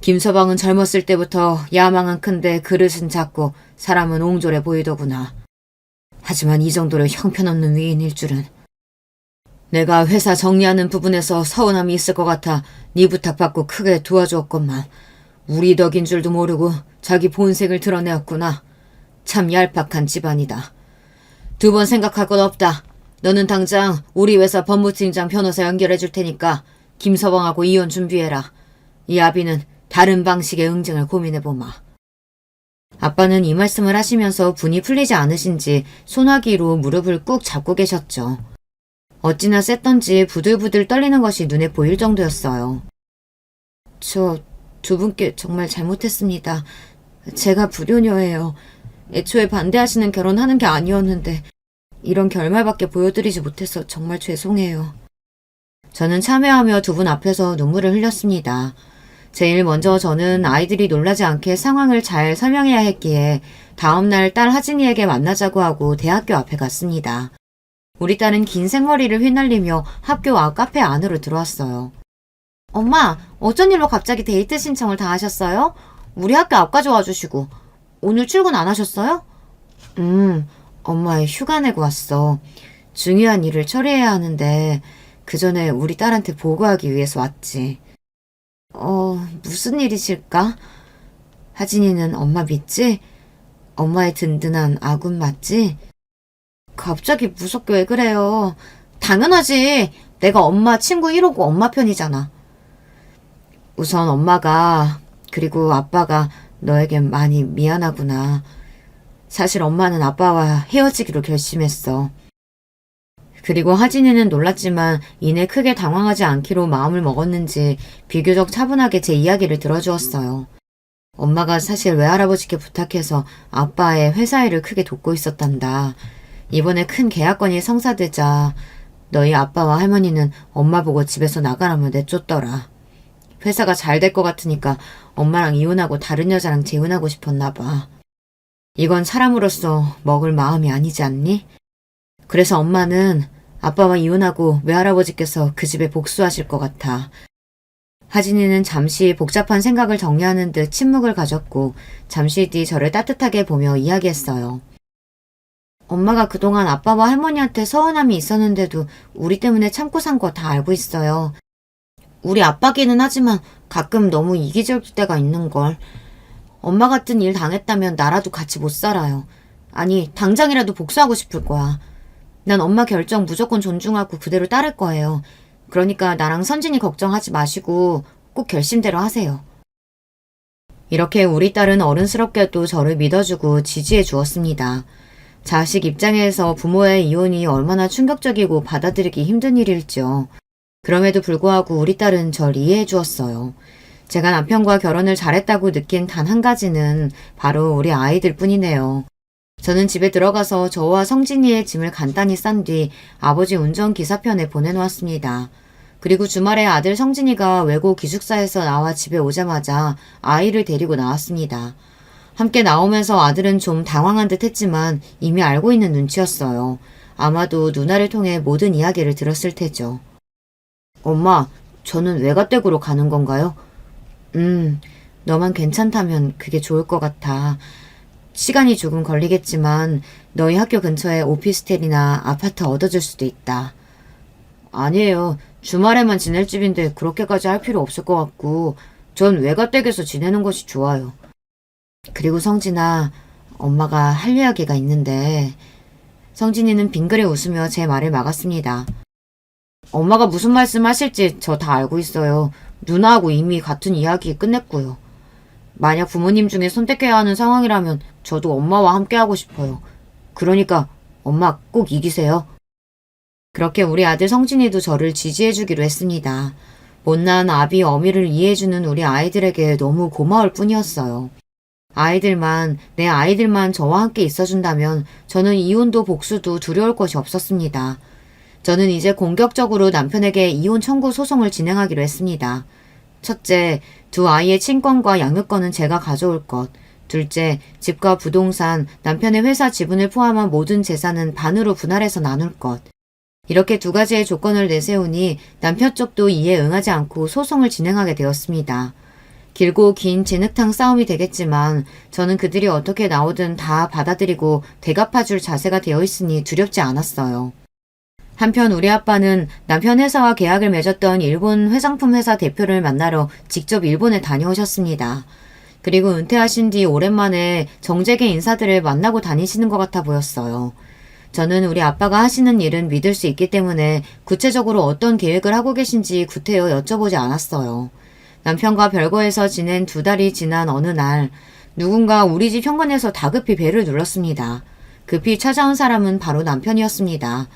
김서방은 젊었을 때부터 야망은 큰데 그릇은 작고 사람은 옹졸해 보이더구나. 하지만 이 정도로 형편없는 위인일 줄은. 내가 회사 정리하는 부분에서 서운함이 있을 것 같아 네 부탁받고 크게 도와주었건만 우리 덕인 줄도 모르고 자기 본색을 드러내었구나. 참 얄팍한 집안이다. 두 번 생각할 것 없다. 너는 당장 우리 회사 법무팀장 변호사 연결해 줄 테니까 김서방하고 이혼 준비해라. 이 아비는 다른 방식의 응징을 고민해보마. 아빠는 이 말씀을 하시면서 분이 풀리지 않으신지 소나기로 무릎을 꾹 잡고 계셨죠. 어찌나 셌던지 부들부들 떨리는 것이 눈에 보일 정도였어요. 저 두 분께 정말 잘못했습니다. 제가 불효녀예요. 애초에 반대하시는 결혼하는 게 아니었는데 이런 결말밖에 보여드리지 못해서 정말 죄송해요. 저는 참회하며 두 분 앞에서 눈물을 흘렸습니다. 제일 먼저 저는 아이들이 놀라지 않게 상황을 잘 설명해야 했기에 다음날 딸 하진이에게 만나자고 하고 대학교 앞에 갔습니다. 우리 딸은 긴 생머리를 휘날리며 학교 앞 카페 안으로 들어왔어요. 엄마, 어쩐 일로 갑자기 데이트 신청을 다 하셨어요? 우리 학교 앞까지 와주시고. 오늘 출근 안 하셨어요? 엄마 휴가 내고 왔어. 중요한 일을 처리해야 하는데 그 전에 우리 딸한테 보고하기 위해서 왔지. 무슨 일이실까? 하진이는 엄마 믿지? 엄마의 든든한 아군 맞지? 갑자기 무섭게 왜 그래요? 당연하지. 내가 엄마 친구 1호고 엄마 편이잖아. 우선 엄마가 그리고 아빠가 너에겐 많이 미안하구나. 사실 엄마는 아빠와 헤어지기로 결심했어. 그리고 하진이는 놀랐지만 이내 크게 당황하지 않기로 마음을 먹었는지 비교적 차분하게 제 이야기를 들어주었어요. 엄마가 사실 외할아버지께 부탁해서 아빠의 회사 일을 크게 돕고 있었단다. 이번에 큰 계약건이 성사되자 너희 아빠와 할머니는 엄마 보고 집에서 나가라며 내쫓더라. 회사가 잘 될 것 같으니까 엄마랑 이혼하고 다른 여자랑 재혼하고 싶었나 봐. 이건 사람으로서 먹을 마음이 아니지 않니? 그래서 엄마는 아빠와 이혼하고 외할아버지께서 그 집에 복수하실 것 같아. 하진이는 잠시 복잡한 생각을 정리하는 듯 침묵을 가졌고 잠시 뒤 저를 따뜻하게 보며 이야기했어요. 엄마가 그동안 아빠와 할머니한테 서운함이 있었는데도 우리 때문에 참고 산 거 다 알고 있어요. 우리 아빠기는 하지만 가끔 너무 이기적일 때가 있는걸. 엄마 같은 일 당했다면 나라도 같이 못 살아요. 아니, 당장이라도 복수하고 싶을 거야. 난 엄마 결정 무조건 존중하고 그대로 따를 거예요. 그러니까 나랑 선진이 걱정하지 마시고 꼭 결심대로 하세요. 이렇게 우리 딸은 어른스럽게도 저를 믿어주고 지지해 주었습니다. 자식 입장에서 부모의 이혼이 얼마나 충격적이고 받아들이기 힘든 일일지요. 그럼에도 불구하고 우리 딸은 절 이해해 주었어요. 제가 남편과 결혼을 잘했다고 느낀 단 한 가지는 바로 우리 아이들 뿐이네요. 저는 집에 들어가서 저와 성진이의 짐을 간단히 싼 뒤 아버지 운전기사편에 보내놓았습니다. 그리고 주말에 아들 성진이가 외고 기숙사에서 나와 집에 오자마자 아이를 데리고 나왔습니다. 함께 나오면서 아들은 좀 당황한 듯 했지만 이미 알고 있는 눈치였어요. 아마도 누나를 통해 모든 이야기를 들었을 테죠. 엄마, 저는 외가댁으로 가는 건가요? 너만 괜찮다면 그게 좋을 것 같아. 시간이 조금 걸리겠지만 너희 학교 근처에 오피스텔이나 아파트 얻어줄 수도 있다. 아니에요. 주말에만 지낼 집인데 그렇게까지 할 필요 없을 것 같고 전 외가댁에서 지내는 것이 좋아요. 그리고 성진아, 엄마가 할 이야기가 있는데. 성진이는 빙그레 웃으며 제 말을 막았습니다. 엄마가 무슨 말씀 하실지 저 다 알고 있어요. 누나하고 이미 같은 이야기 끝냈고요. 만약 부모님 중에 선택해야 하는 상황이라면 저도 엄마와 함께 하고 싶어요. 그러니까 엄마 꼭 이기세요. 그렇게 우리 아들 성진이도 저를 지지해주기로 했습니다. 못난 아비 어미를 이해해주는 우리 아이들에게 너무 고마울 뿐이었어요. 내 아이들만 저와 함께 있어준다면 저는 이혼도 복수도 두려울 것이 없었습니다. 저는 이제 공격적으로 남편에게 이혼 청구 소송을 진행하기로 했습니다. 첫째, 두 아이의 친권과 양육권은 제가 가져올 것. 둘째, 집과 부동산, 남편의 회사 지분을 포함한 모든 재산은 반으로 분할해서 나눌 것. 이렇게 두 가지의 조건을 내세우니 남편 쪽도 이에 응하지 않고 소송을 진행하게 되었습니다. 길고 긴 진흙탕 싸움이 되겠지만 저는 그들이 어떻게 나오든 다 받아들이고 대갚아줄 자세가 되어 있으니 두렵지 않았어요. 한편 우리 아빠는 남편 회사와 계약을 맺었던 일본 화장품 회사 대표를 만나러 직접 일본에 다녀오셨습니다. 그리고 은퇴하신 뒤 오랜만에 정재계 인사들을 만나고 다니시는 것 같아 보였어요. 저는 우리 아빠가 하시는 일은 믿을 수 있기 때문에 구체적으로 어떤 계획을 하고 계신지 구태여 여쭤보지 않았어요. 남편과 별거에서 지낸 2달이 지난 어느 날 누군가 우리 집 현관에서 다급히 벨을 눌렀습니다. 급히 찾아온 사람은 바로 남편이었습니다.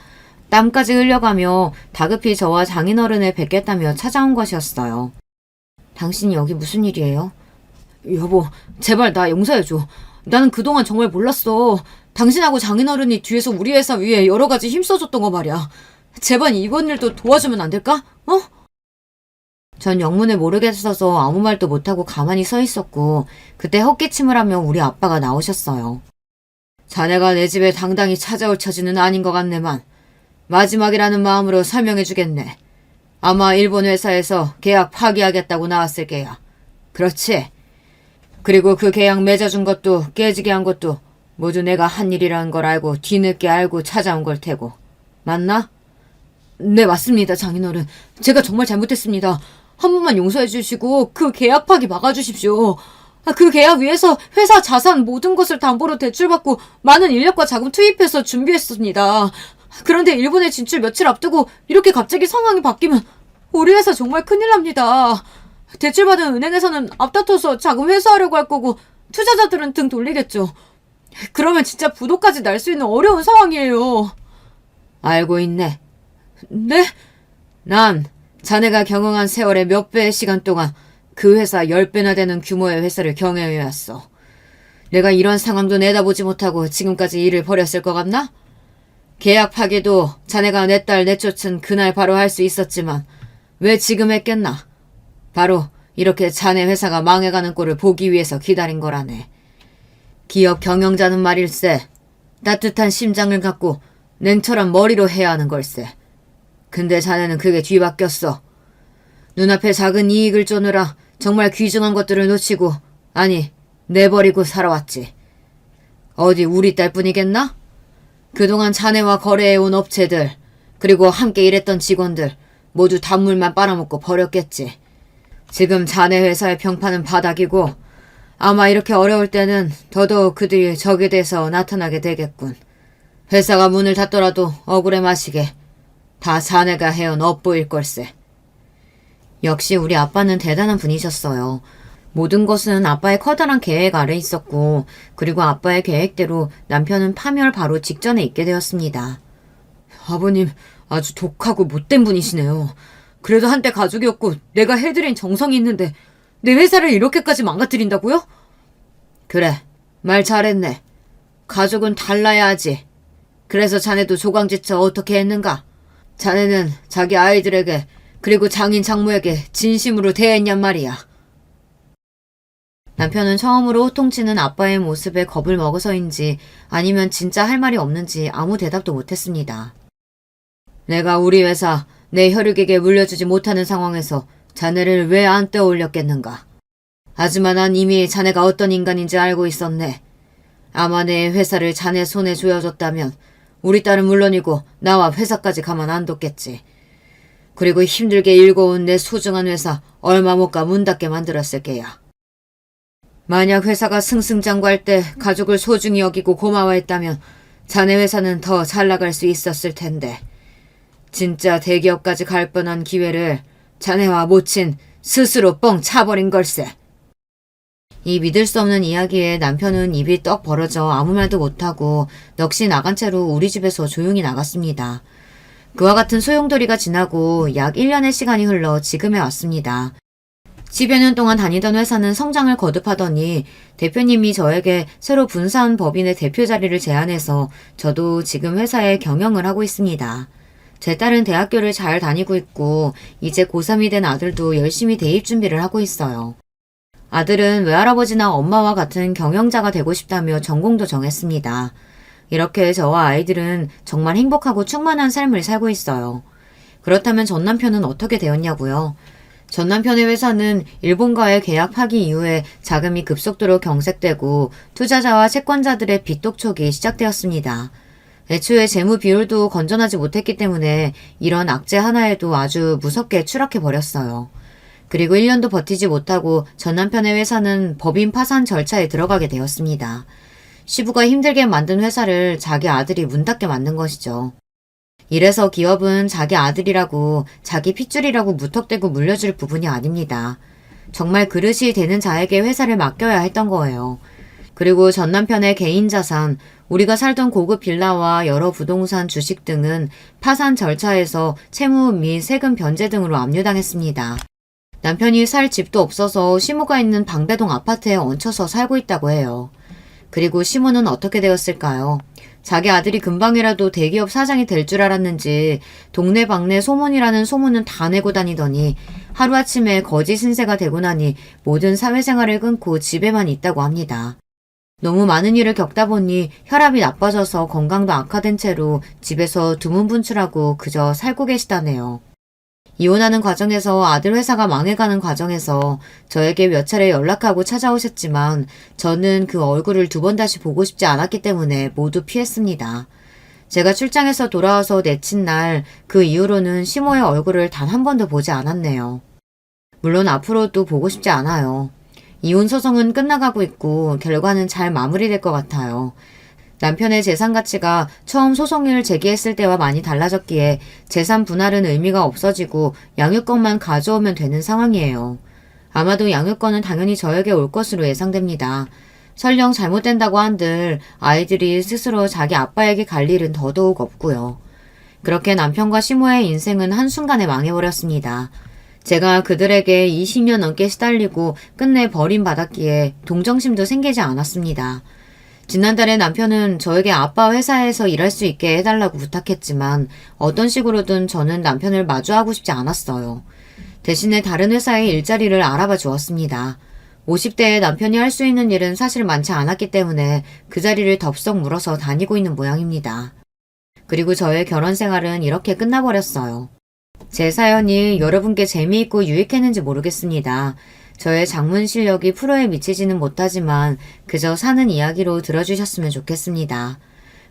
땀까지 흘려가며 다급히 저와 장인어른을 뵙겠다며 찾아온 것이었어요. 당신이 여기 무슨 일이에요? 여보, 제발 나 용서해줘. 나는 그동안 정말 몰랐어. 당신하고 장인어른이 뒤에서 우리 회사 위에 여러 가지 힘써줬던 거 말이야. 제발 이번 일도 도와주면 안 될까? 어? 전 영문을 모르겠어서 아무 말도 못하고 가만히 서 있었고 그때 헛기침을 하며 우리 아빠가 나오셨어요. 자네가 내 집에 당당히 찾아올 처지는 아닌 것 같네만 마지막이라는 마음으로 설명해주겠네. 아마 일본 회사에서 계약 파기하겠다고 나왔을 게야. 그렇지? 그리고 그 계약 맺어준 것도 깨지게 한 것도 모두 내가 한 일이라는 걸 알고 뒤늦게 알고 찾아온 걸 테고. 맞나? 네, 맞습니다, 장인어른. 제가 정말 잘못했습니다. 한 번만 용서해 주시고 그 계약 파기 막아주십시오. 그 계약 위해서 회사 자산 모든 것을 담보로 대출받고 많은 인력과 자금 투입해서 준비했습니다. 그런데 일본에 진출 며칠 앞두고 이렇게 갑자기 상황이 바뀌면 우리 회사 정말 큰일 납니다. 대출받은 은행에서는 앞다퉈서 자금 회수하려고 할 거고 투자자들은 등 돌리겠죠. 그러면 진짜 부도까지 날 수 있는 어려운 상황이에요. 알고 있네. 네? 난 자네가 경영한 세월의 몇 배의 시간 동안 그 회사 10배나 되는 규모의 회사를 경영해왔어. 내가 이런 상황도 내다보지 못하고 지금까지 일을 벌였을 것 같나? 계약 파기도 자네가 내 딸 내쫓은 그날 바로 할 수 있었지만 왜 지금 했겠나? 바로 이렇게 자네 회사가 망해가는 꼴을 보기 위해서 기다린 거라네. 기업 경영자는 말일세. 따뜻한 심장을 갖고 냉철한 머리로 해야 하는 걸세. 근데 자네는 그게 뒤바뀌었어. 눈앞에 작은 이익을 쫓느라 정말 귀중한 것들을 놓치고 아니 내버리고 살아왔지. 어디 우리 딸뿐이겠나? 그동안 자네와 거래해온 업체들 그리고 함께 일했던 직원들 모두 단물만 빨아먹고 버렸겠지. 지금 자네 회사의 평판은 바닥이고 아마 이렇게 어려울 때는 더더욱 그들이 적이 돼서 나타나게 되겠군. 회사가 문을 닫더라도 억울해 마시게 다 자네가 해온 업보일 걸세. 역시 우리 아빠는 대단한 분이셨어요. 모든 것은 아빠의 커다란 계획 아래 있었고 그리고 아빠의 계획대로 남편은 파멸 바로 직전에 있게 되었습니다. 아버님 아주 독하고 못된 분이시네요. 그래도 한때 가족이었고 내가 해드린 정성이 있는데 내 회사를 이렇게까지 망가뜨린다고요? 그래, 말 잘했네. 가족은 달라야 하지. 그래서 자네도 조강지처 어떻게 했는가? 자네는 자기 아이들에게 그리고 장인 장모에게 진심으로 대했냔 말이야. 남편은 처음으로 호통치는 아빠의 모습에 겁을 먹어서인지 아니면 진짜 할 말이 없는지 아무 대답도 못했습니다. 내가 우리 회사 내 혈육에게 물려주지 못하는 상황에서 자네를 왜 안 떠올렸겠는가. 하지만 난 이미 자네가 어떤 인간인지 알고 있었네. 아마 내 회사를 자네 손에 쥐어줬다면 우리 딸은 물론이고 나와 회사까지 가만 안 뒀겠지. 그리고 힘들게 일궈온 내 소중한 회사 얼마 못 가 문 닫게 만들었을 게야. 만약 회사가 승승장구할 때 가족을 소중히 여기고 고마워했다면 자네 회사는 더 잘 나갈 수 있었을 텐데 진짜 대기업까지 갈 뻔한 기회를 자네와 모친 스스로 뻥 차버린 걸세. 이 믿을 수 없는 이야기에 남편은 입이 떡 벌어져 아무 말도 못하고 넋이 나간 채로 우리 집에서 조용히 나갔습니다. 그와 같은 소용돌이가 지나고 약 1년의 시간이 흘러 지금에 왔습니다. 10여 년 동안 다니던 회사는 성장을 거듭하더니 대표님이 저에게 새로 분사한 법인의 대표 자리를 제안해서 저도 지금 회사에 경영을 하고 있습니다. 제 딸은 대학교를 잘 다니고 있고 이제 고3이 된 아들도 열심히 대입 준비를 하고 있어요. 아들은 외할아버지나 엄마와 같은 경영자가 되고 싶다며 전공도 정했습니다. 이렇게 저와 아이들은 정말 행복하고 충만한 삶을 살고 있어요. 그렇다면 전 남편은 어떻게 되었냐고요? 전 남편의 회사는 일본과의 계약 파기 이후에 자금이 급속도로 경색되고 투자자와 채권자들의 빚 독촉이 시작되었습니다. 애초에 재무 비율도 건전하지 못했기 때문에 이런 악재 하나에도 아주 무섭게 추락해버렸어요. 그리고 1년도 버티지 못하고 전 남편의 회사는 법인 파산 절차에 들어가게 되었습니다. 시부가 힘들게 만든 회사를 자기 아들이 문 닫게 만든 것이죠. 이래서 기업은 자기 아들이라고 자기 핏줄이라고 무턱대고 물려줄 부분이 아닙니다. 정말 그릇이 되는 자에게 회사를 맡겨야 했던 거예요. 그리고 전 남편의 개인 자산, 우리가 살던 고급 빌라와 여러 부동산 주식 등은 파산 절차에서 채무 및 세금 변제 등으로 압류당했습니다. 남편이 살 집도 없어서 시모가 있는 방배동 아파트에 얹혀서 살고 있다고 해요. 그리고 시모는 어떻게 되었을까요? 자기 아들이 금방이라도 대기업 사장이 될 줄 알았는지 동네방네 소문이라는 소문은 다 내고 다니더니 하루아침에 거지 신세가 되고 나니 모든 사회생활을 끊고 집에만 있다고 합니다. 너무 많은 일을 겪다 보니 혈압이 나빠져서 건강도 악화된 채로 집에서 두문분출하고 그저 살고 계시다네요. 이혼하는 과정에서 아들 회사가 망해가는 과정에서 저에게 몇 차례 연락하고 찾아오셨지만 저는 그 얼굴을 두 번 다시 보고 싶지 않았기 때문에 모두 피했습니다. 제가 출장에서 돌아와서 내친 날 그 이후로는 시모의 얼굴을 단 한 번도 보지 않았네요. 물론 앞으로도 보고 싶지 않아요. 이혼 소송은 끝나가고 있고 결과는 잘 마무리될 것 같아요. 남편의 재산 가치가 처음 소송을 제기했을 때와 많이 달라졌기에 재산 분할은 의미가 없어지고 양육권만 가져오면 되는 상황이에요. 아마도 양육권은 당연히 저에게 올 것으로 예상됩니다. 설령 잘못된다고 한들 아이들이 스스로 자기 아빠에게 갈 일은 더더욱 없고요. 그렇게 남편과 시모의 인생은 한순간에 망해버렸습니다. 제가 그들에게 20년 넘게 시달리고 끝내 버림받았기에 동정심도 생기지 않았습니다. 지난달에 남편은 저에게 아빠 회사에서 일할 수 있게 해달라고 부탁했지만 어떤 식으로든 저는 남편을 마주하고 싶지 않았어요. 대신에 다른 회사의 일자리를 알아봐 주었습니다. 50대에 남편이 할 수 있는 일은 사실 많지 않았기 때문에 그 자리를 덥석 물어서 다니고 있는 모양입니다. 그리고 저의 결혼 생활은 이렇게 끝나버렸어요. 제 사연이 여러분께 재미있고 유익했는지 모르겠습니다. 저의 장문 실력이 프로에 미치지는 못하지만 그저 사는 이야기로 들어주셨으면 좋겠습니다.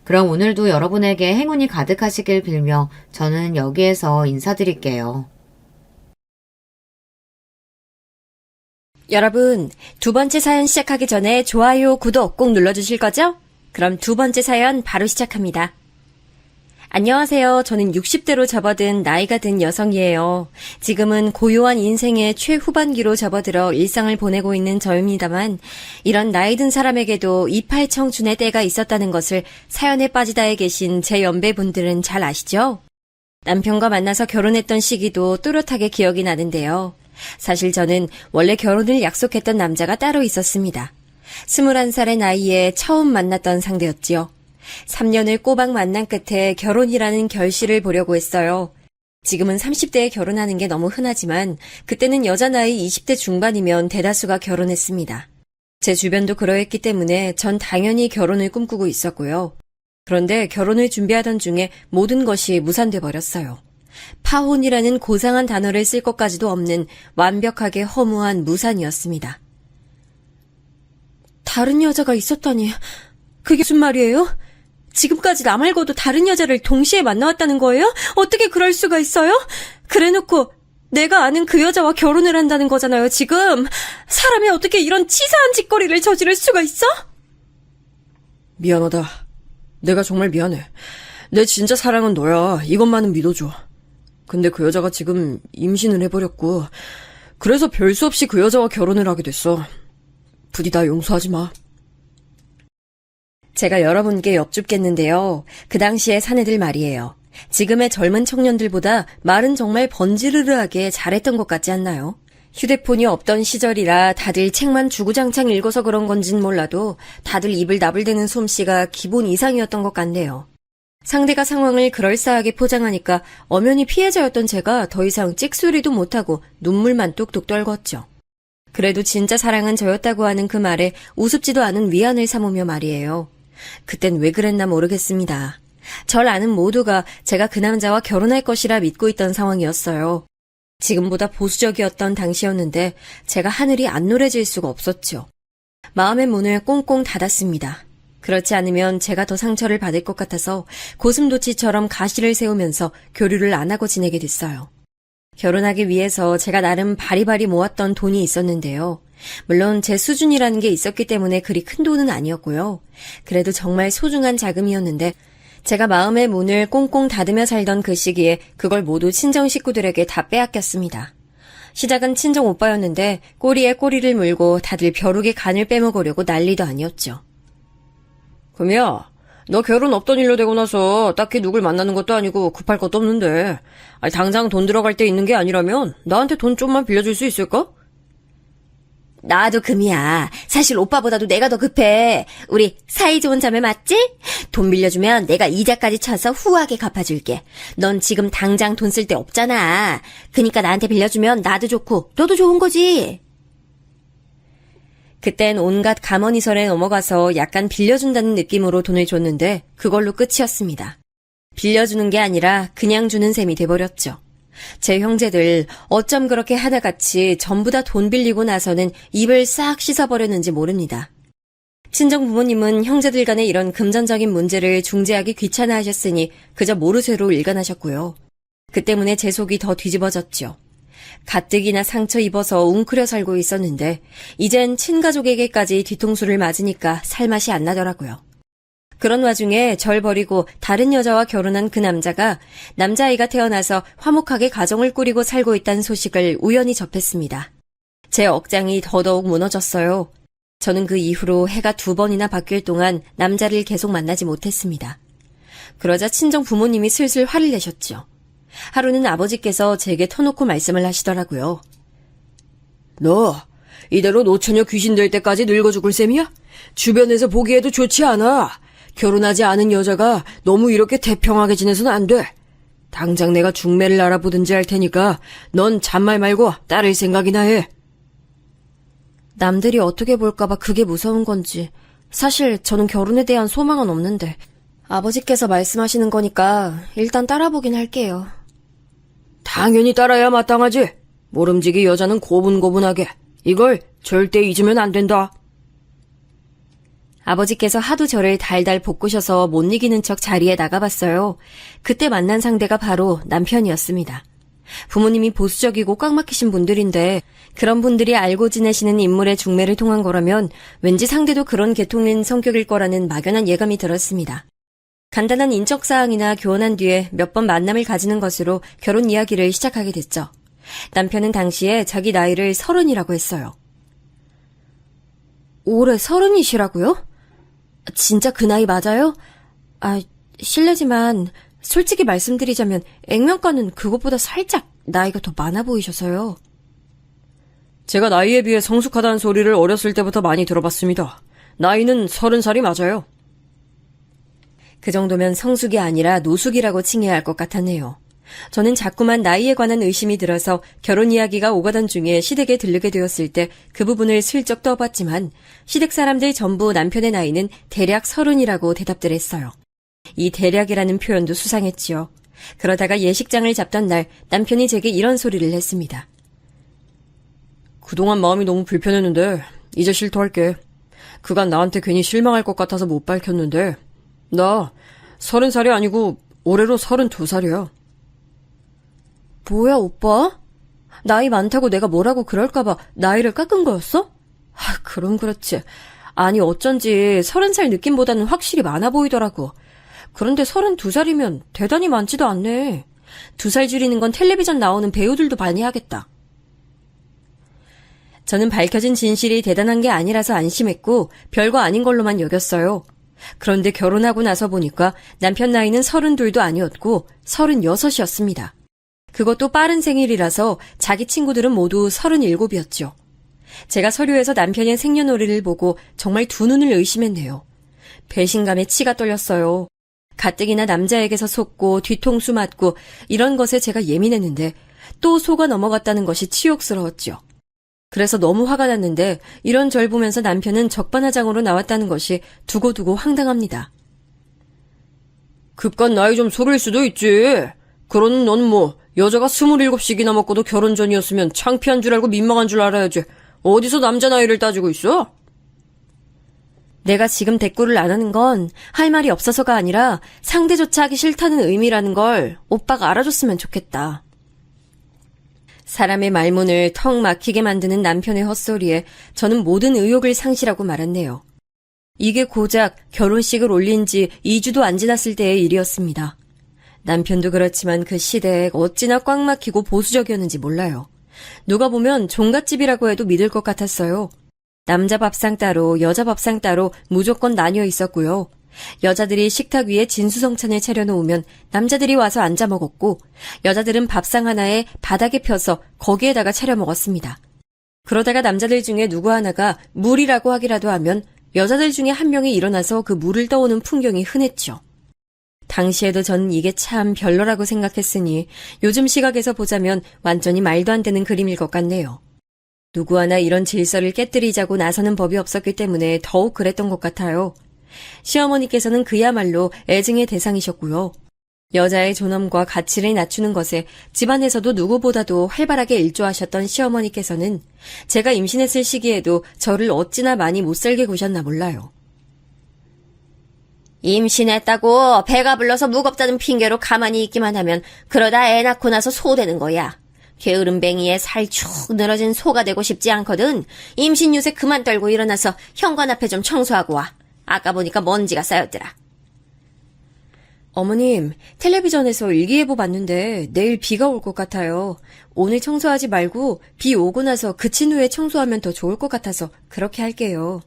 그럼 오늘도 여러분에게 행운이 가득하시길 빌며 저는 여기에서 인사드릴게요. 여러분, 두 번째 사연 시작하기 전에 좋아요, 구독 꼭 눌러주실 거죠? 그럼 두 번째 사연 바로 시작합니다. 안녕하세요. 저는 60대로 접어든 나이가 든 여성이에요. 지금은 고요한 인생의 최후반기로 접어들어 일상을 보내고 있는 저입니다만 이런 나이 든 사람에게도 이팔 청춘의 때가 있었다는 것을 사연에 빠지다에 계신 제 연배분들은 잘 아시죠? 남편과 만나서 결혼했던 시기도 또렷하게 기억이 나는데요. 사실 저는 원래 결혼을 약속했던 남자가 따로 있었습니다. 21살의 나이에 처음 만났던 상대였지요. 3년을 꼬박 만난 끝에 결혼이라는 결실을 보려고 했어요. 지금은 30대에 결혼하는 게 너무 흔하지만 그때는 여자 나이 20대 중반이면 대다수가 결혼했습니다. 제 주변도 그러했기 때문에 전 당연히 결혼을 꿈꾸고 있었고요. 그런데 결혼을 준비하던 중에 모든 것이 무산돼 버렸어요. 파혼이라는 고상한 단어를 쓸 것까지도 없는 완벽하게 허무한 무산이었습니다. 다른 여자가 있었다니, 그게 무슨 말이에요? 지금까지 나 말고도 다른 여자를 동시에 만나왔다는 거예요? 어떻게 그럴 수가 있어요? 그래놓고 내가 아는 그 여자와 결혼을 한다는 거잖아요, 지금. 사람이 어떻게 이런 치사한 짓거리를 저지를 수가 있어? 미안하다. 내가 정말 미안해. 내 진짜 사랑은 너야. 이것만은 믿어줘. 근데 그 여자가 지금 임신을 해버렸고 그래서 별 수 없이 그 여자와 결혼을 하게 됐어. 부디 나 용서하지 마. 제가 여러분께 엽줍겠는데요. 그 당시의 사내들 말이에요. 지금의 젊은 청년들보다 말은 정말 번지르르하게 잘했던 것 같지 않나요? 휴대폰이 없던 시절이라 다들 책만 주구장창 읽어서 그런 건진 몰라도 다들 입을 나불대는 솜씨가 기본 이상이었던 것 같네요. 상대가 상황을 그럴싸하게 포장하니까 엄연히 피해자였던 제가 더 이상 찍소리도 못하고 눈물만 뚝뚝 떨궜죠. 그래도 진짜 사랑은 저였다고 하는 그 말에 우습지도 않은 위안을 삼으며 말이에요. 그땐 왜 그랬나 모르겠습니다. 절 아는 모두가 제가 그 남자와 결혼할 것이라 믿고 있던 상황이었어요. 지금보다 보수적이었던 당시였는데 제가 하늘이 안 노래질 수가 없었죠. 마음의 문을 꽁꽁 닫았습니다. 그렇지 않으면 제가 더 상처를 받을 것 같아서 고슴도치처럼 가시를 세우면서 교류를 안 하고 지내게 됐어요. 결혼하기 위해서 제가 나름 바리바리 모았던 돈이 있었는데요. 물론 제 수준이라는 게 있었기 때문에 그리 큰 돈은 아니었고요. 그래도 정말 소중한 자금이었는데 제가 마음의 문을 꽁꽁 닫으며 살던 그 시기에 그걸 모두 친정 식구들에게 다 빼앗겼습니다. 시작은 친정 오빠였는데 꼬리에 꼬리를 물고 다들 벼룩의 간을 빼먹으려고 난리도 아니었죠. 금이야, 너 결혼 없던 일로 되고 나서 딱히 누굴 만나는 것도 아니고 급할 것도 없는데 아니, 당장 돈 들어갈 때 있는 게 아니라면 나한테 돈 좀만 빌려줄 수 있을까? 나도 금이야. 사실 오빠보다도 내가 더 급해. 우리 사이 좋은 자매 맞지? 돈 빌려주면 내가 이자까지 쳐서 후하게 갚아줄게. 넌 지금 당장 돈 쓸 데 없잖아. 그니까 나한테 빌려주면 나도 좋고 너도 좋은 거지. 그땐 온갖 감언이설에 넘어가서 약간 빌려준다는 느낌으로 돈을 줬는데 그걸로 끝이었습니다. 빌려주는 게 아니라 그냥 주는 셈이 돼버렸죠. 제 형제들 어쩜 그렇게 하나같이 전부 다 돈 빌리고 나서는 입을 싹 씻어버렸는지 모릅니다. 친정 부모님은 형제들 간의 이런 금전적인 문제를 중재하기 귀찮아하셨으니 그저 모르쇠로 일관하셨고요. 그 때문에 제 속이 더 뒤집어졌죠. 가뜩이나 상처 입어서 웅크려 살고 있었는데 이젠 친가족에게까지 뒤통수를 맞으니까 살맛이 안 나더라고요. 그런 와중에 절 버리고 다른 여자와 결혼한 그 남자가 남자아이가 태어나서 화목하게 가정을 꾸리고 살고 있다는 소식을 우연히 접했습니다. 제 억장이 더더욱 무너졌어요. 저는 그 이후로 해가 2번이나 바뀔 동안 남자를 계속 만나지 못했습니다. 그러자 친정 부모님이 슬슬 화를 내셨죠. 하루는 아버지께서 제게 터놓고 말씀을 하시더라고요. 너 이대로 노처녀 귀신 될 때까지 늙어 죽을 셈이야? 주변에서 보기에도 좋지 않아. 결혼하지 않은 여자가 너무 이렇게 태평하게 지내서는 안 돼. 당장 내가 중매를 알아보든지 할 테니까 넌 잔말 말고 따를 생각이나 해. 남들이 어떻게 볼까봐 그게 무서운 건지 사실 저는 결혼에 대한 소망은 없는데 아버지께서 말씀하시는 거니까 일단 따라보긴 할게요. 당연히 따라야 마땅하지. 모름지기 여자는 고분고분하게. 이걸 절대 잊으면 안 된다. 아버지께서 하도 저를 달달 볶으셔서 못 이기는 척 자리에 나가봤어요. 그때 만난 상대가 바로 남편이었습니다. 부모님이 보수적이고 꽉 막히신 분들인데 그런 분들이 알고 지내시는 인물의 중매를 통한 거라면 왠지 상대도 그런 계통인 성격일 거라는 막연한 예감이 들었습니다. 간단한 인적사항이나 교환한 뒤에 몇 번 만남을 가지는 것으로 결혼 이야기를 시작하게 됐죠. 남편은 당시에 자기 나이를 30이라고 했어요. 올해 30이시라고요? 진짜 그 나이 맞아요? 실례지만 솔직히 말씀드리자면 액면가는 그것보다 살짝 나이가 더 많아 보이셔서요. 제가 나이에 비해 성숙하다는 소리를 어렸을 때부터 많이 들어봤습니다. 나이는 30살이 맞아요. 그 정도면 성숙이 아니라 노숙이라고 칭해야 할 것 같았네요. 저는 자꾸만 나이에 관한 의심이 들어서 결혼 이야기가 오가던 중에 시댁에 들르게 되었을 때 그 부분을 슬쩍 떠봤지만 시댁 사람들 전부 남편의 나이는 대략 30이라고 대답들 했어요. 이 대략이라는 표현도 수상했지요. 그러다가 예식장을 잡던 날 남편이 제게 이런 소리를 했습니다. 그동안 마음이 너무 불편했는데 이제 실토할게. 그간 나한테 괜히 실망할 것 같아서 못 밝혔는데 나 30살이 아니고 올해로 32살이야. 뭐야 오빠? 나이 많다고 내가 뭐라고 그럴까봐 나이를 깎은 거였어? 그럼 그렇지. 아니 어쩐지 30살 느낌보다는 확실히 많아 보이더라고. 그런데 32살이면 대단히 많지도 않네. 2살 줄이는 건 텔레비전 나오는 배우들도 많이 하겠다. 저는 밝혀진 진실이 대단한 게 아니라서 안심했고 별거 아닌 걸로만 여겼어요. 그런데 결혼하고 나서 보니까 남편 나이는 32도 아니었고 36이었습니다. 그것도 빠른 생일이라서 자기 친구들은 모두 37이었죠. 제가 서류에서 남편의 생년월일을 보고 정말 두 눈을 의심했네요. 배신감에 치가 떨렸어요. 가뜩이나 남자에게서 속고 뒤통수 맞고 이런 것에 제가 예민했는데 또 속아 넘어갔다는 것이 치욕스러웠죠. 그래서 너무 화가 났는데 이런 절 보면서 남편은 적반하장으로 나왔다는 것이 두고두고 황당합니다. 급간 나이 좀 속일 수도 있지. 그러는 넌 뭐 여자가 27씩이나 먹고도 결혼 전이었으면 창피한 줄 알고 민망한 줄 알아야지. 어디서 남자 나이를 따지고 있어? 내가 지금 대꾸를 안 하는 건 할 말이 없어서가 아니라 상대조차 하기 싫다는 의미라는 걸 오빠가 알아줬으면 좋겠다. 사람의 말문을 턱 막히게 만드는 남편의 헛소리에 저는 모든 의욕을 상실하고 말았네요. 이게 고작 결혼식을 올린 지 2주도 안 지났을 때의 일이었습니다. 남편도 그렇지만 그 시대에 어찌나 꽉 막히고 보수적이었는지 몰라요. 누가 보면 종갓집이라고 해도 믿을 것 같았어요. 남자 밥상 따로 여자 밥상 따로 무조건 나뉘어 있었고요. 여자들이 식탁 위에 진수성찬을 차려놓으면 남자들이 와서 앉아 먹었고 여자들은 밥상 하나에 바닥에 펴서 거기에다가 차려 먹었습니다. 그러다가 남자들 중에 누구 하나가 물이라고 하기라도 하면 여자들 중에 한 명이 일어나서 그 물을 떠오는 풍경이 흔했죠. 당시에도 전 이게 참 별로라고 생각했으니 요즘 시각에서 보자면 완전히 말도 안 되는 그림일 것 같네요. 누구 하나 이런 질서를 깨뜨리자고 나서는 법이 없었기 때문에 더욱 그랬던 것 같아요. 시어머니께서는 그야말로 애증의 대상이셨고요. 여자의 존엄과 가치를 낮추는 것에 집안에서도 누구보다도 활발하게 일조하셨던 시어머니께서는 제가 임신했을 시기에도 저를 어찌나 많이 못살게 구셨나 몰라요. 임신했다고 배가 불러서 무겁다는 핑계로 가만히 있기만 하면 그러다 애 낳고 나서 소 되는 거야. 게으름뱅이에 살 축 늘어진 소가 되고 싶지 않거든. 임신 유세 그만 떨고 일어나서 현관 앞에 좀 청소하고 와. 아까 보니까 먼지가 쌓였더라. 어머님, 텔레비전에서 일기예보 봤는데 내일 비가 올 것 같아요. 오늘 청소하지 말고 비 오고 나서 그친 후에 청소하면 더 좋을 것 같아서 그렇게 할게요.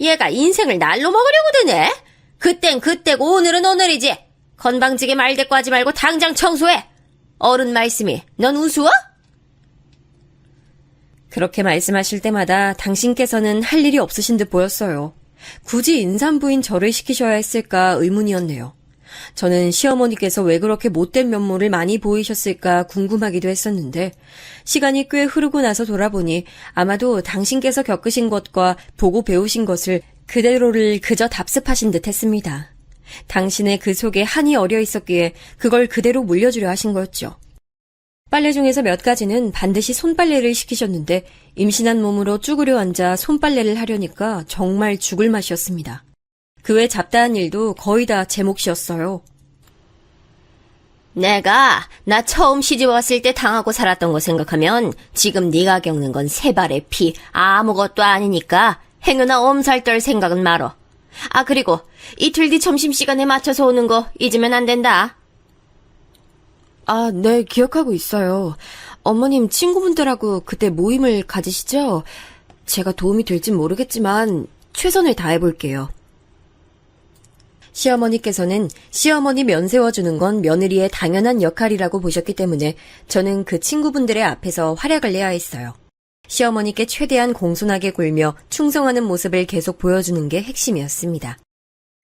얘가 인생을 날로 먹으려고 드네? 그땐 그때고 오늘은 오늘이지. 건방지게 말대꾸 하지 말고 당장 청소해. 어른 말씀이 넌 우스워? 그렇게 말씀하실 때마다 당신께서는 할 일이 없으신 듯 보였어요. 굳이 인산부인 저를 시키셔야 했을까 의문이었네요. 저는 시어머니께서 왜 그렇게 못된 면모를 많이 보이셨을까 궁금하기도 했었는데 시간이 꽤 흐르고 나서 돌아보니 아마도 당신께서 겪으신 것과 보고 배우신 것을 그대로를 그저 답습하신 듯 했습니다. 당신의 그 속에 한이 어려 있었기에 그걸 그대로 물려주려 하신 거였죠. 빨래 중에서 몇 가지는 반드시 손빨래를 시키셨는데 임신한 몸으로 쭈그려 앉아 손빨래를 하려니까 정말 죽을 맛이었습니다. 그 외 잡다한 일도 거의 다 제 몫이었어요. 내가 나 처음 시집 왔을 때 당하고 살았던 거 생각하면 지금 네가 겪는 건 세 발의 피 아무것도 아니니까 행여나 엄살 떨 생각은 말어. 아 그리고 이틀 뒤 점심시간에 맞춰서 오는 거 잊으면 안 된다. 아, 네, 기억하고 있어요. 어머님 친구분들하고 그때 모임을 가지시죠? 제가 도움이 될진 모르겠지만 최선을 다해볼게요. 시어머니께서는 시어머니 면 세워주는 건 며느리의 당연한 역할이라고 보셨기 때문에 저는 그 친구분들의 앞에서 활약을 내야 했어요. 시어머니께 최대한 공손하게 굴며 충성하는 모습을 계속 보여주는 게 핵심이었습니다.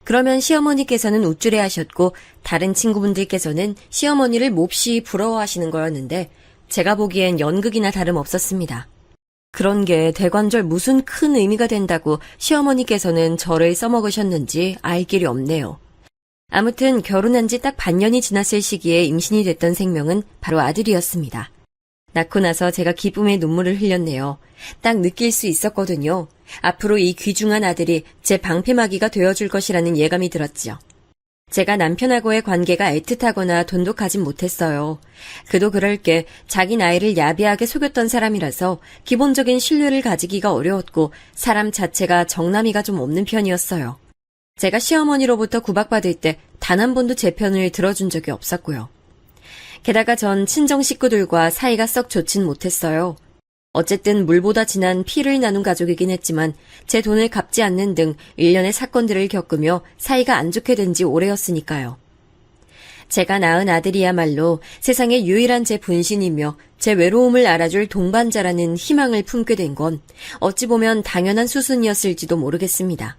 그러면 시어머니께서는 우쭐해하셨고 다른 친구분들께서는 시어머니를 몹시 부러워하시는 거였는데 제가 보기엔 연극이나 다름없었습니다. 그런 게 대관절 무슨 큰 의미가 된다고 시어머니께서는 저를 써먹으셨는지 알 길이 없네요. 아무튼 결혼한 지 딱 반년이 지났을 시기에 임신이 됐던 생명은 바로 아들이었습니다. 낳고 나서 제가 기쁨의 눈물을 흘렸네요. 딱 느낄 수 있었거든요. 앞으로 이 귀중한 아들이 제 방패막이가 되어줄 것이라는 예감이 들었죠. 제가 남편하고의 관계가 애틋하거나 돈독하진 못했어요. 그도 그럴 게 자기 나이를 야비하게 속였던 사람이라서 기본적인 신뢰를 가지기가 어려웠고 사람 자체가 정남이가 좀 없는 편이었어요. 제가 시어머니로부터 구박받을 때 단 한 번도 제 편을 들어준 적이 없었고요. 게다가 전 친정 식구들과 사이가 썩 좋진 못했어요. 어쨌든 물보다 진한 피를 나눈 가족이긴 했지만 제 돈을 갚지 않는 등 일련의 사건들을 겪으며 사이가 안 좋게 된 지 오래였으니까요. 제가 낳은 아들이야말로 세상에 유일한 제 분신이며 제 외로움을 알아줄 동반자라는 희망을 품게 된 건 어찌 보면 당연한 수순이었을지도 모르겠습니다.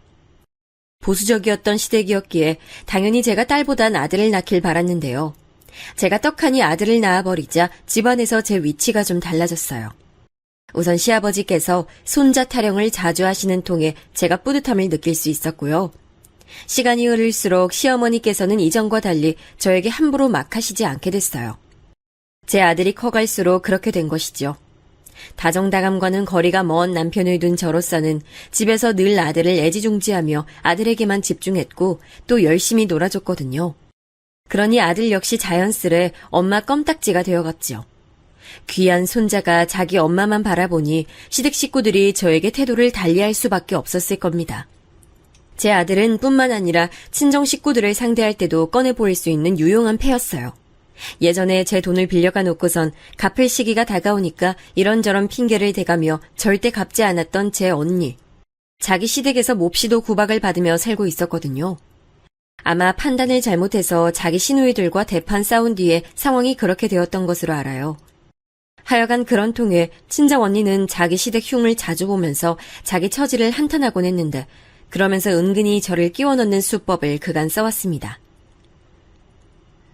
보수적이었던 시댁이었기에 당연히 제가 딸보단 아들을 낳길 바랐는데요. 제가 떡하니 아들을 낳아버리자 집안에서 제 위치가 좀 달라졌어요. 우선 시아버지께서 손자 타령을 자주 하시는 통에 제가 뿌듯함을 느낄 수 있었고요. 시간이 흐를수록 시어머니께서는 이전과 달리 저에게 함부로 막 하시지 않게 됐어요. 제 아들이 커갈수록 그렇게 된 것이죠. 다정다감과는 거리가 먼 남편을 둔 저로서는 집에서 늘 아들을 애지중지하며 아들에게만 집중했고 또 열심히 놀아줬거든요. 그러니 아들 역시 자연스레 엄마 껌딱지가 되어갔죠. 귀한 손자가 자기 엄마만 바라보니 시댁 식구들이 저에게 태도를 달리할 수밖에 없었을 겁니다. 제 아들은 뿐만 아니라 친정 식구들을 상대할 때도 꺼내 보일 수 있는 유용한 패였어요. 예전에 제 돈을 빌려가 놓고선 갚을 시기가 다가오니까 이런저런 핑계를 대가며 절대 갚지 않았던 제 언니. 자기 시댁에서 몹시도 구박을 받으며 살고 있었거든요. 아마 판단을 잘못해서 자기 시누이들과 대판 싸운 뒤에 상황이 그렇게 되었던 것으로 알아요. 하여간 그런 통에 친정 언니는 자기 시댁 흉을 자주 보면서 자기 처지를 한탄하곤 했는데 그러면서 은근히 저를 끼워 넣는 수법을 그간 써왔습니다.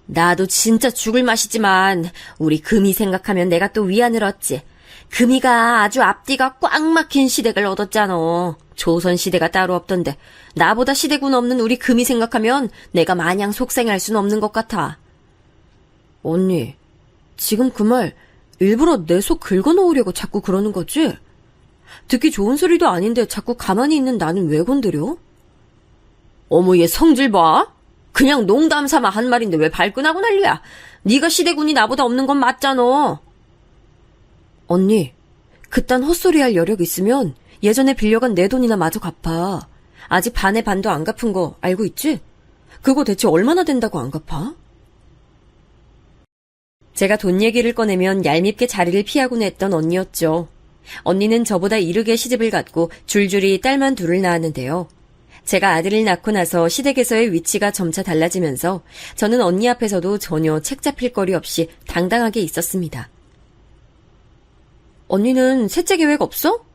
나도 진짜 죽을 맛이지만 우리 금이 생각하면 내가 또 위안을 얻지. 금이가 아주 앞뒤가 꽉 막힌 시댁을 얻었잖아. 조선시대가 따로 없던데 나보다 시대군 없는 우리 금이 생각하면 내가 마냥 속생할 순 없는 것 같아. 언니, 지금 그 말 일부러 내 속 긁어놓으려고 자꾸 그러는 거지? 듣기 좋은 소리도 아닌데 자꾸 가만히 있는 나는 왜 건드려? 어머, 얘 성질 봐. 그냥 농담 삼아 한 말인데 왜 발끈하고 난리야. 네가 시대군이 나보다 없는 건 맞잖아. 언니, 그딴 헛소리 할 여력 있으면 예전에 빌려간 내 돈이나 마저 갚아. 아직 반의 반도 안 갚은 거 알고 있지? 그거 대체 얼마나 된다고 안 갚아? 제가 돈 얘기를 꺼내면 얄밉게 자리를 피하곤 했던 언니였죠. 언니는 저보다 이르게 시집을 갔고 줄줄이 딸만 둘을 낳았는데요. 제가 아들을 낳고 나서 시댁에서의 위치가 점차 달라지면서 저는 언니 앞에서도 전혀 책 잡힐 거리 없이 당당하게 있었습니다. 언니는 셋째 계획 없어?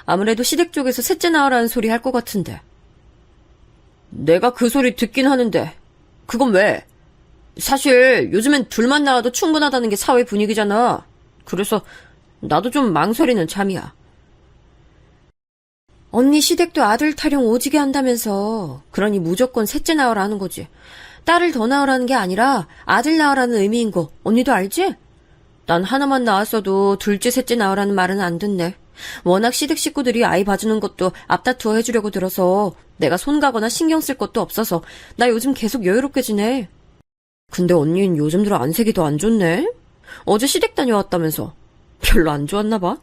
아무래도 시댁 쪽에서 셋째 낳으라는 소리 할 것 같은데. 내가 그 소리 듣긴 하는데 그건 왜? 사실 요즘엔 둘만 낳아도 충분하다는 게 사회 분위기잖아. 그래서 나도 좀 망설이는 참이야. 언니 시댁도 아들 타령 오지게 한다면서. 그러니 무조건 셋째 낳으라는 거지. 딸을 더 낳으라는 게 아니라 아들 낳으라는 의미인 거 언니도 알지? 난 하나만 낳았어도 둘째 셋째 낳으라는 말은 안 듣네. 워낙 시댁 식구들이 아이 봐주는 것도 앞다투어 해주려고 들어서 내가 손 가거나 신경 쓸 것도 없어서 나 요즘 계속 여유롭게 지내. 근데 언니는 요즘 들어 안색이 더 안 좋네? 어제 시댁 다녀왔다면서. 별로 안 좋았나 봐.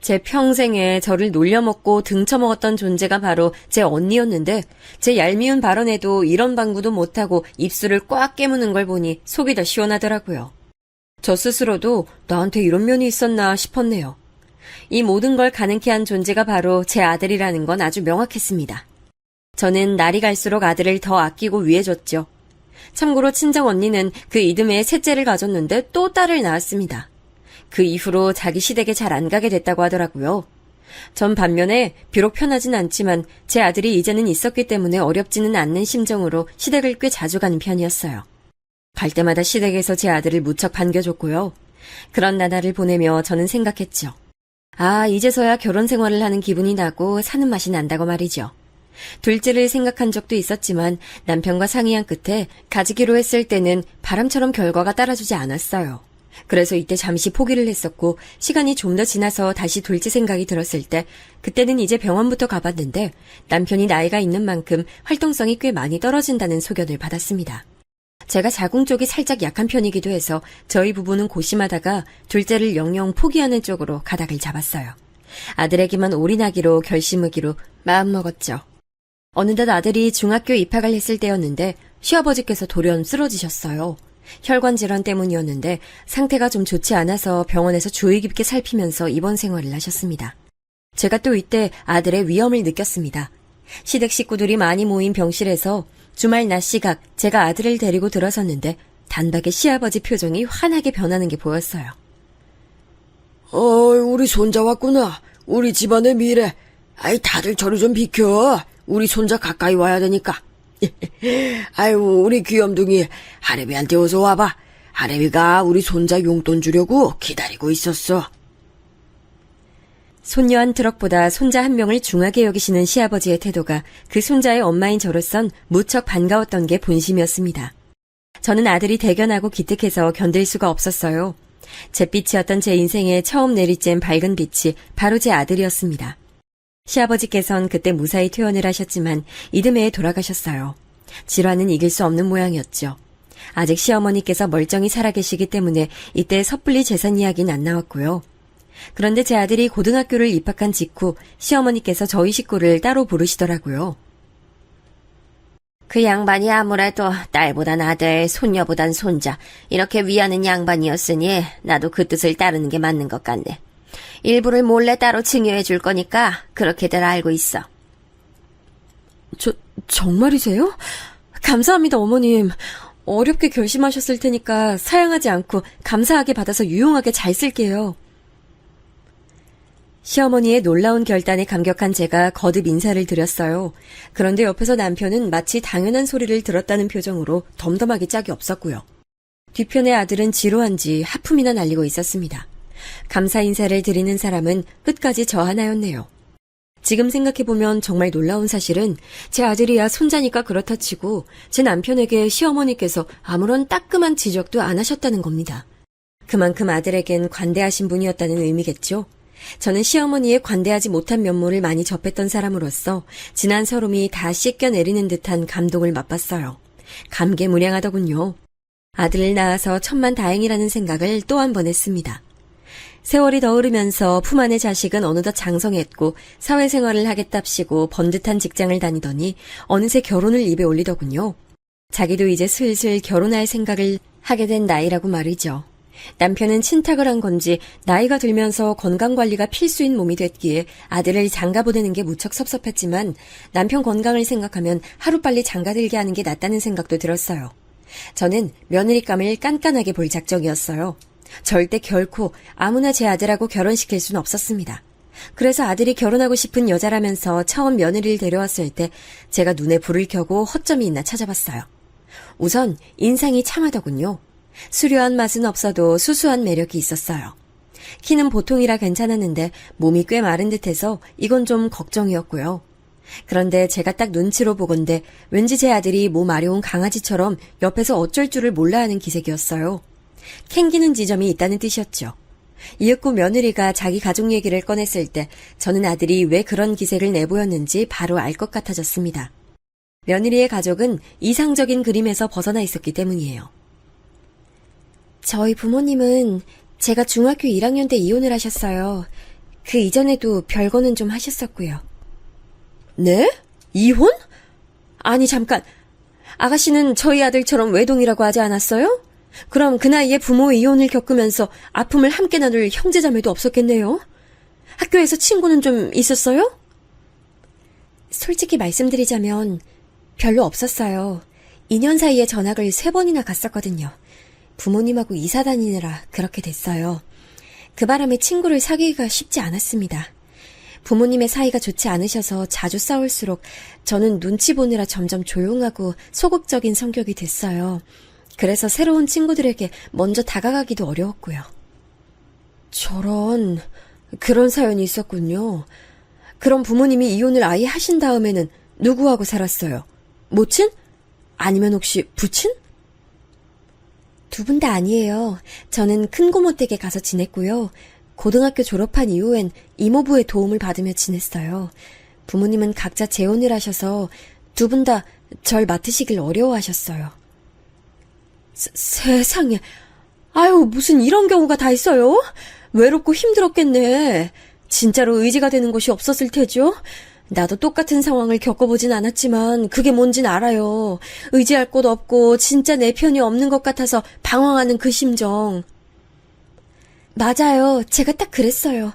제 평생에 저를 놀려먹고 등쳐먹었던 존재가 바로 제 언니였는데 제 얄미운 발언에도 이런 방구도 못하고 입술을 꽉 깨무는 걸 보니 속이 더 시원하더라고요. 저 스스로도 나한테 이런 면이 있었나 싶었네요. 이 모든 걸 가능케 한 존재가 바로 제 아들이라는 건 아주 명확했습니다. 저는 날이 갈수록 아들을 더 아끼고 위해줬죠. 참고로 친정 언니는 그 이듬해에 셋째를 가졌는데 또 딸을 낳았습니다. 그 이후로 자기 시댁에 잘 안 가게 됐다고 하더라고요. 전 반면에 비록 편하진 않지만 제 아들이 이제는 있었기 때문에 어렵지는 않는 심정으로 시댁을 꽤 자주 가는 편이었어요. 갈 때마다 시댁에서 제 아들을 무척 반겨줬고요. 그런 나날을 보내며 저는 생각했죠. 아, 이제서야 결혼 생활을 하는 기분이 나고 사는 맛이 난다고 말이죠. 둘째를 생각한 적도 있었지만 남편과 상의한 끝에 가지기로 했을 때는 바람처럼 결과가 따라주지 않았어요. 그래서 이때 잠시 포기를 했었고 시간이 좀 더 지나서 다시 둘째 생각이 들었을 때 그때는 이제 병원부터 가봤는데 남편이 나이가 있는 만큼 활동성이 꽤 많이 떨어진다는 소견을 받았습니다. 제가 자궁 쪽이 살짝 약한 편이기도 해서 저희 부부는 고심하다가 둘째를 영영 포기하는 쪽으로 가닥을 잡았어요. 아들에게만 올인하기로 결심하기로 마음먹었죠. 어느덧 아들이 중학교 입학을 했을 때였는데 시아버지께서 돌연 쓰러지셨어요. 혈관 질환 때문이었는데 상태가 좀 좋지 않아서 병원에서 주의 깊게 살피면서 입원 생활을 하셨습니다. 제가 또 이때 아들의 위험을 느꼈습니다. 시댁 식구들이 많이 모인 병실에서 주말 낮 시각 제가 아들을 데리고 들어섰는데 단박에 시아버지 표정이 환하게 변하는 게 보였어요. 우리 손자 왔구나. 우리 집안의 미래. 아이, 다들 저리 좀 비켜. 우리 손자 가까이 와야 되니까. 아유, 우리 귀염둥이 하래비한테 어서 와봐. 하래비가 우리 손자 용돈 주려고 기다리고 있었어. 손녀 한 트럭보다 손자 한 명을 중하게 여기시는 시아버지의 태도가 그 손자의 엄마인 저로선 무척 반가웠던 게 본심이었습니다. 저는 아들이 대견하고 기특해서 견딜 수가 없었어요. 잿빛이었던 제 인생에 처음 내리쬐은 밝은 빛이 바로 제 아들이었습니다. 시아버지께선 그때 무사히 퇴원을 하셨지만 이듬해에 돌아가셨어요. 질환은 이길 수 없는 모양이었죠. 아직 시어머니께서 멀쩡히 살아계시기 때문에 이때 섣불리 재산 이야기는 안 나왔고요. 그런데 제 아들이 고등학교를 입학한 직후 시어머니께서 저희 식구를 따로 부르시더라고요. 그 양반이 아무래도 딸보단 아들, 손녀보단 손자 이렇게 위하는 양반이었으니 나도 그 뜻을 따르는 게 맞는 것 같네. 일부를 몰래 따로 증여해 줄 거니까 그렇게들 알고 있어. 정말이세요? 감사합니다, 어머님. 어렵게 결심하셨을 테니까 사양하지 않고 감사하게 받아서 유용하게 잘 쓸게요. 시어머니의 놀라운 결단에 감격한 제가 거듭 인사를 드렸어요. 그런데 옆에서 남편은 마치 당연한 소리를 들었다는 표정으로 덤덤하기 짝이 없었고요. 뒤편의 아들은 지루한지 하품이나 날리고 있었습니다. 감사 인사를 드리는 사람은 끝까지 저 하나였네요. 지금 생각해보면 정말 놀라운 사실은 제 아들이야 손자니까 그렇다 치고 제 남편에게 시어머니께서 아무런 따끔한 지적도 안 하셨다는 겁니다. 그만큼 아들에겐 관대하신 분이었다는 의미겠죠. 저는 시어머니의 관대하지 못한 면모를 많이 접했던 사람으로서 지난 서름이 다 씻겨내리는 듯한 감동을 맛봤어요. 감개무량하더군요. 아들을 낳아서 천만다행이라는 생각을 또 한 번 했습니다. 세월이 더 흐르면서 품 안의 자식은 어느덧 장성했고 사회생활을 하겠답시고 번듯한 직장을 다니더니 어느새 결혼을 입에 올리더군요. 자기도 이제 슬슬 결혼할 생각을 하게 된 나이라고 말이죠. 남편은 친탁을 한 건지 나이가 들면서 건강관리가 필수인 몸이 됐기에 아들을 장가 보내는 게 무척 섭섭했지만 남편 건강을 생각하면 하루빨리 장가 들게 하는 게 낫다는 생각도 들었어요. 저는 며느리감을 깐깐하게 볼 작정이었어요. 절대 결코 아무나 제 아들하고 결혼시킬 순 없었습니다. 그래서 아들이 결혼하고 싶은 여자라면서 처음 며느리를 데려왔을 때 제가 눈에 불을 켜고 허점이 있나 찾아봤어요. 우선 인상이 참하더군요. 수려한 맛은 없어도 수수한 매력이 있었어요. 키는 보통이라 괜찮았는데 몸이 꽤 마른 듯해서 이건 좀 걱정이었고요. 그런데 제가 딱 눈치로 보건대 왠지 제 아들이 몸 아려운 강아지처럼 옆에서 어쩔 줄을 몰라 하는 기색이었어요. 캥기는 지점이 있다는 뜻이었죠. 이윽고 며느리가 자기 가족 얘기를 꺼냈을 때 저는 아들이 왜 그런 기색을 내보였는지 바로 알 것 같아졌습니다. 며느리의 가족은 이상적인 그림에서 벗어나 있었기 때문이에요. 저희 부모님은 제가 중학교 1학년 때 이혼을 하셨어요. 그 이전에도 별거는 좀 하셨었고요. 네? 이혼? 아니 잠깐, 아가씨는 저희 아들처럼 외동이라고 하지 않았어요? 그럼 그 나이에 부모 이혼을 겪으면서 아픔을 함께 나눌 형제자매도 없었겠네요? 학교에서 친구는 좀 있었어요? 솔직히 말씀드리자면 별로 없었어요. 2년 사이에 전학을 3번이나 갔었거든요. 부모님하고 이사 다니느라 그렇게 됐어요. 그 바람에 친구를 사귀기가 쉽지 않았습니다. 부모님의 사이가 좋지 않으셔서 자주 싸울수록 저는 눈치 보느라 점점 조용하고 소극적인 성격이 됐어요. 그래서 새로운 친구들에게 먼저 다가가기도 어려웠고요. 저런, 그런 사연이 있었군요. 그럼 부모님이 이혼을 아예 하신 다음에는 누구하고 살았어요? 모친? 아니면 혹시 부친? 두 분 다 아니에요. 저는 큰고모 댁에 가서 지냈고요. 고등학교 졸업한 이후엔 이모부의 도움을 받으며 지냈어요. 부모님은 각자 재혼을 하셔서 두 분 다 절 맡으시길 어려워하셨어요. 세상에. 아유, 무슨 이런 경우가 다 있어요? 외롭고 힘들었겠네. 진짜로 의지가 되는 곳이 없었을 테죠? 나도 똑같은 상황을 겪어보진 않았지만 그게 뭔진 알아요. 의지할 곳 없고 진짜 내 편이 없는 것 같아서 방황하는 그 심정. 맞아요. 제가 딱 그랬어요.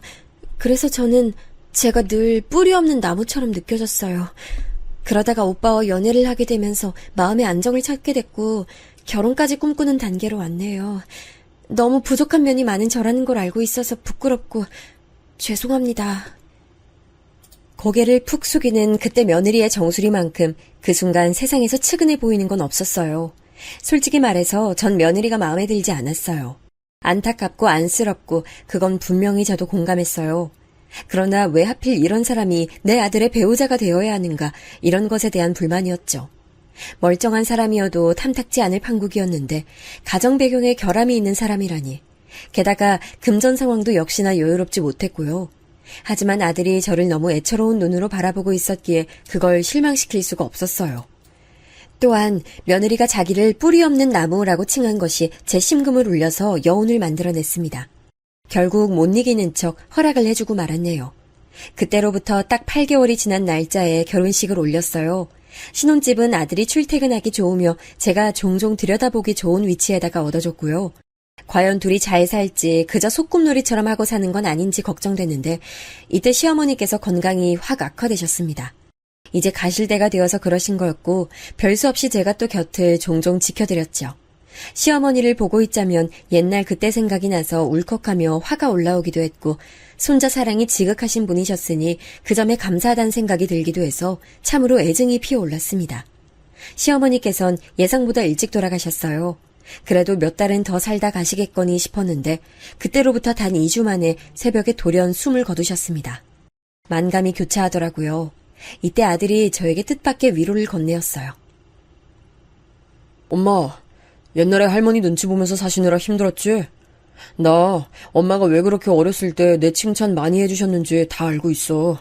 그래서 저는 제가 늘 뿌리 없는 나무처럼 느껴졌어요. 그러다가 오빠와 연애를 하게 되면서 마음의 안정을 찾게 됐고 결혼까지 꿈꾸는 단계로 왔네요. 너무 부족한 면이 많은 저라는 걸 알고 있어서 부끄럽고 죄송합니다. 고개를 푹 숙이는 그때 며느리의 정수리만큼 그 순간 세상에서 측은해 보이는 건 없었어요. 솔직히 말해서 전 며느리가 마음에 들지 않았어요. 안타깝고 안쓰럽고 그건 분명히 저도 공감했어요. 그러나 왜 하필 이런 사람이 내 아들의 배우자가 되어야 하는가, 이런 것에 대한 불만이었죠. 멀쩡한 사람이어도 탐탁지 않을 판국이었는데 가정 배경에 결함이 있는 사람이라니. 게다가 금전 상황도 역시나 여유롭지 못했고요. 하지만 아들이 저를 너무 애처로운 눈으로 바라보고 있었기에 그걸 실망시킬 수가 없었어요. 또한 며느리가 자기를 뿌리 없는 나무라고 칭한 것이 제 심금을 울려서 여운을 만들어냈습니다. 결국 못 이기는 척 허락을 해주고 말았네요. 그때로부터 딱 8개월이 지난 날짜에 결혼식을 올렸어요. 신혼집은 아들이 출퇴근하기 좋으며 제가 종종 들여다보기 좋은 위치에다가 얻어줬고요. 과연 둘이 잘 살지 그저 소꿉놀이처럼 하고 사는 건 아닌지 걱정됐는데 이때 시어머니께서 건강이 확 악화되셨습니다. 이제 가실 때가 되어서 그러신 거였고 별수 없이 제가 또 곁을 종종 지켜드렸죠. 시어머니를 보고 있자면 옛날 그때 생각이 나서 울컥하며 화가 올라오기도 했고 손자 사랑이 지극하신 분이셨으니 그 점에 감사하다는 생각이 들기도 해서 참으로 애증이 피어올랐습니다. 시어머니께선 예상보다 일찍 돌아가셨어요. 그래도 몇 달은 더 살다 가시겠거니 싶었는데 그때로부터 단 2주 만에 새벽에 돌연 숨을 거두셨습니다. 만감이 교차하더라고요. 이때 아들이 저에게 뜻밖의 위로를 건네었어요. 엄마, 옛날에 할머니 눈치 보면서 사시느라 힘들었지? 나 엄마가 왜 그렇게 어렸을 때 내 칭찬 많이 해주셨는지 다 알고 있어.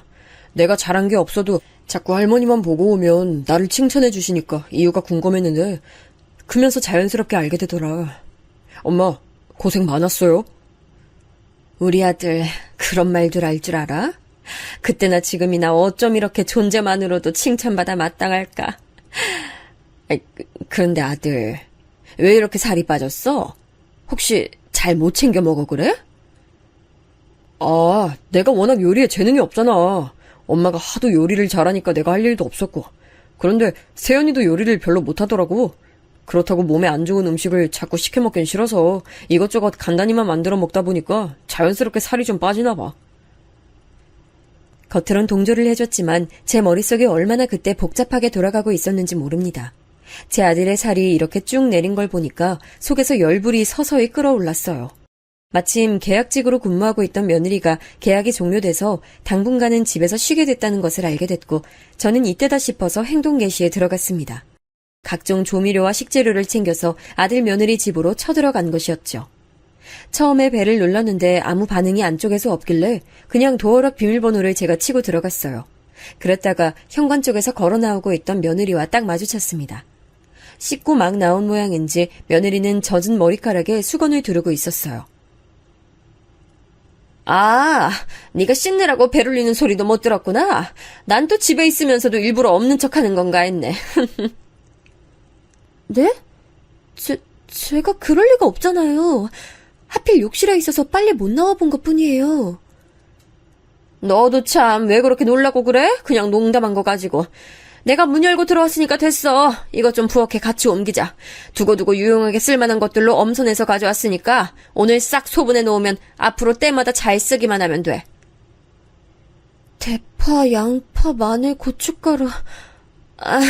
내가 잘한 게 없어도 자꾸 할머니만 보고 오면 나를 칭찬해 주시니까 이유가 궁금했는데 크면서 자연스럽게 알게 되더라. 엄마, 고생 많았어요. 우리 아들 그런 말들 알 줄 알아? 그때나 지금이나 어쩜 이렇게 존재만으로도 칭찬받아 마땅할까? 그런데 아들, 왜 이렇게 살이 빠졌어? 혹시 잘 못 챙겨 먹어 그래? 아, 내가 워낙 요리에 재능이 없잖아. 엄마가 하도 요리를 잘하니까 내가 할 일도 없었고. 그런데 세연이도 요리를 별로 못하더라고. 그렇다고 몸에 안 좋은 음식을 자꾸 시켜 먹긴 싫어서 이것저것 간단히만 만들어 먹다 보니까 자연스럽게 살이 좀 빠지나 봐. 겉으론 동조를 해줬지만 제 머릿속에 얼마나 그때 복잡하게 돌아가고 있었는지 모릅니다. 제 아들의 살이 이렇게 쭉 내린 걸 보니까 속에서 열불이 서서히 끓어올랐어요. 마침 계약직으로 근무하고 있던 며느리가 계약이 종료돼서 당분간은 집에서 쉬게 됐다는 것을 알게 됐고 저는 이때다 싶어서 행동 개시에 들어갔습니다. 각종 조미료와 식재료를 챙겨서 아들 며느리 집으로 쳐들어간 것이었죠. 처음에 벨을 눌렀는데 아무 반응이 안쪽에서 없길래 그냥 도어락 비밀번호를 제가 치고 들어갔어요. 그랬다가 현관 쪽에서 걸어 나오고 있던 며느리와 딱 마주쳤습니다. 씻고 막 나온 모양인지 며느리는 젖은 머리카락에 수건을 두르고 있었어요. 아, 네가 씻느라고 벨 울리는 소리도 못 들었구나. 난 또 집에 있으면서도 일부러 없는 척하는 건가 했네. 네? 제가 그럴 리가 없잖아요. 하필 욕실에 있어서 빨리 못 나와본 것뿐이에요. 너도 참 왜 그렇게 놀라고 그래? 그냥 농담한 거 가지고. 내가 문 열고 들어왔으니까 됐어. 이것 좀 부엌에 같이 옮기자. 두고두고 유용하게 쓸만한 것들로 엄선해서 가져왔으니까 오늘 싹 소분해 놓으면 앞으로 때마다 잘 쓰기만 하면 돼. 대파, 양파, 마늘, 고춧가루. 아,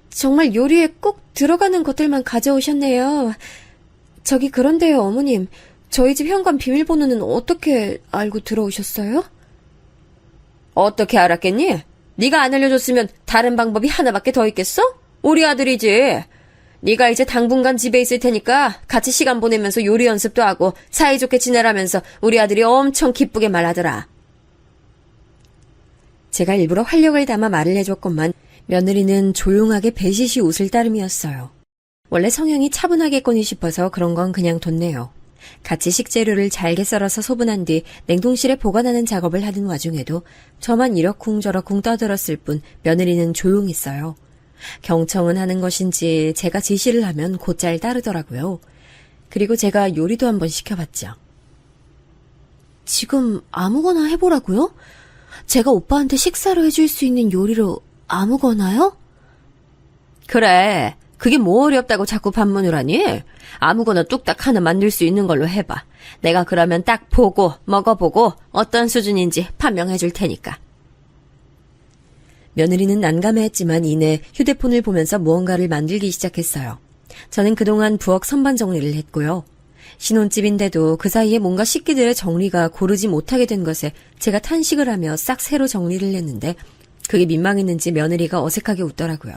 정말 요리에 꼭 들어가는 것들만 가져오셨네요. 저기 그런데요, 어머님. 저희 집 현관 비밀번호는 어떻게 알고 들어오셨어요? 어떻게 알았겠니? 네가 안 알려줬으면 다른 방법이 하나밖에 더 있겠어? 우리 아들이지. 네가 이제 당분간 집에 있을 테니까 같이 시간 보내면서 요리 연습도 하고 사이좋게 지내라면서 우리 아들이 엄청 기쁘게 말하더라. 제가 일부러 활력을 담아 말을 해줬건만 며느리는 조용하게 배시시 웃을 따름이었어요. 원래 성향이 차분하겠거니 싶어서 그런 건 그냥 뒀네요. 같이 식재료를 잘게 썰어서 소분한 뒤 냉동실에 보관하는 작업을 하는 와중에도 저만 이러쿵저러쿵 떠들었을 뿐 며느리는 조용했어요. 경청은 하는 것인지 제가 지시를 하면 곧잘 따르더라고요. 그리고 제가 요리도 한번 시켜봤죠. 지금 아무거나 해보라고요? 제가 오빠한테 식사를 해줄 수 있는 요리로 아무거나요? 그래. 그게 뭐 어렵다고 자꾸 반문을 하니? 아무거나 뚝딱 하나 만들 수 있는 걸로 해봐. 내가 그러면 딱 보고 먹어보고 어떤 수준인지 판명해 줄 테니까. 며느리는 난감해했지만 이내 휴대폰을 보면서 무언가를 만들기 시작했어요. 저는 그동안 부엌 선반 정리를 했고요. 신혼집인데도 그 사이에 뭔가 식기들의 정리가 고르지 못하게 된 것에 제가 탄식을 하며 싹 새로 정리를 했는데 그게 민망했는지 며느리가 어색하게 웃더라고요.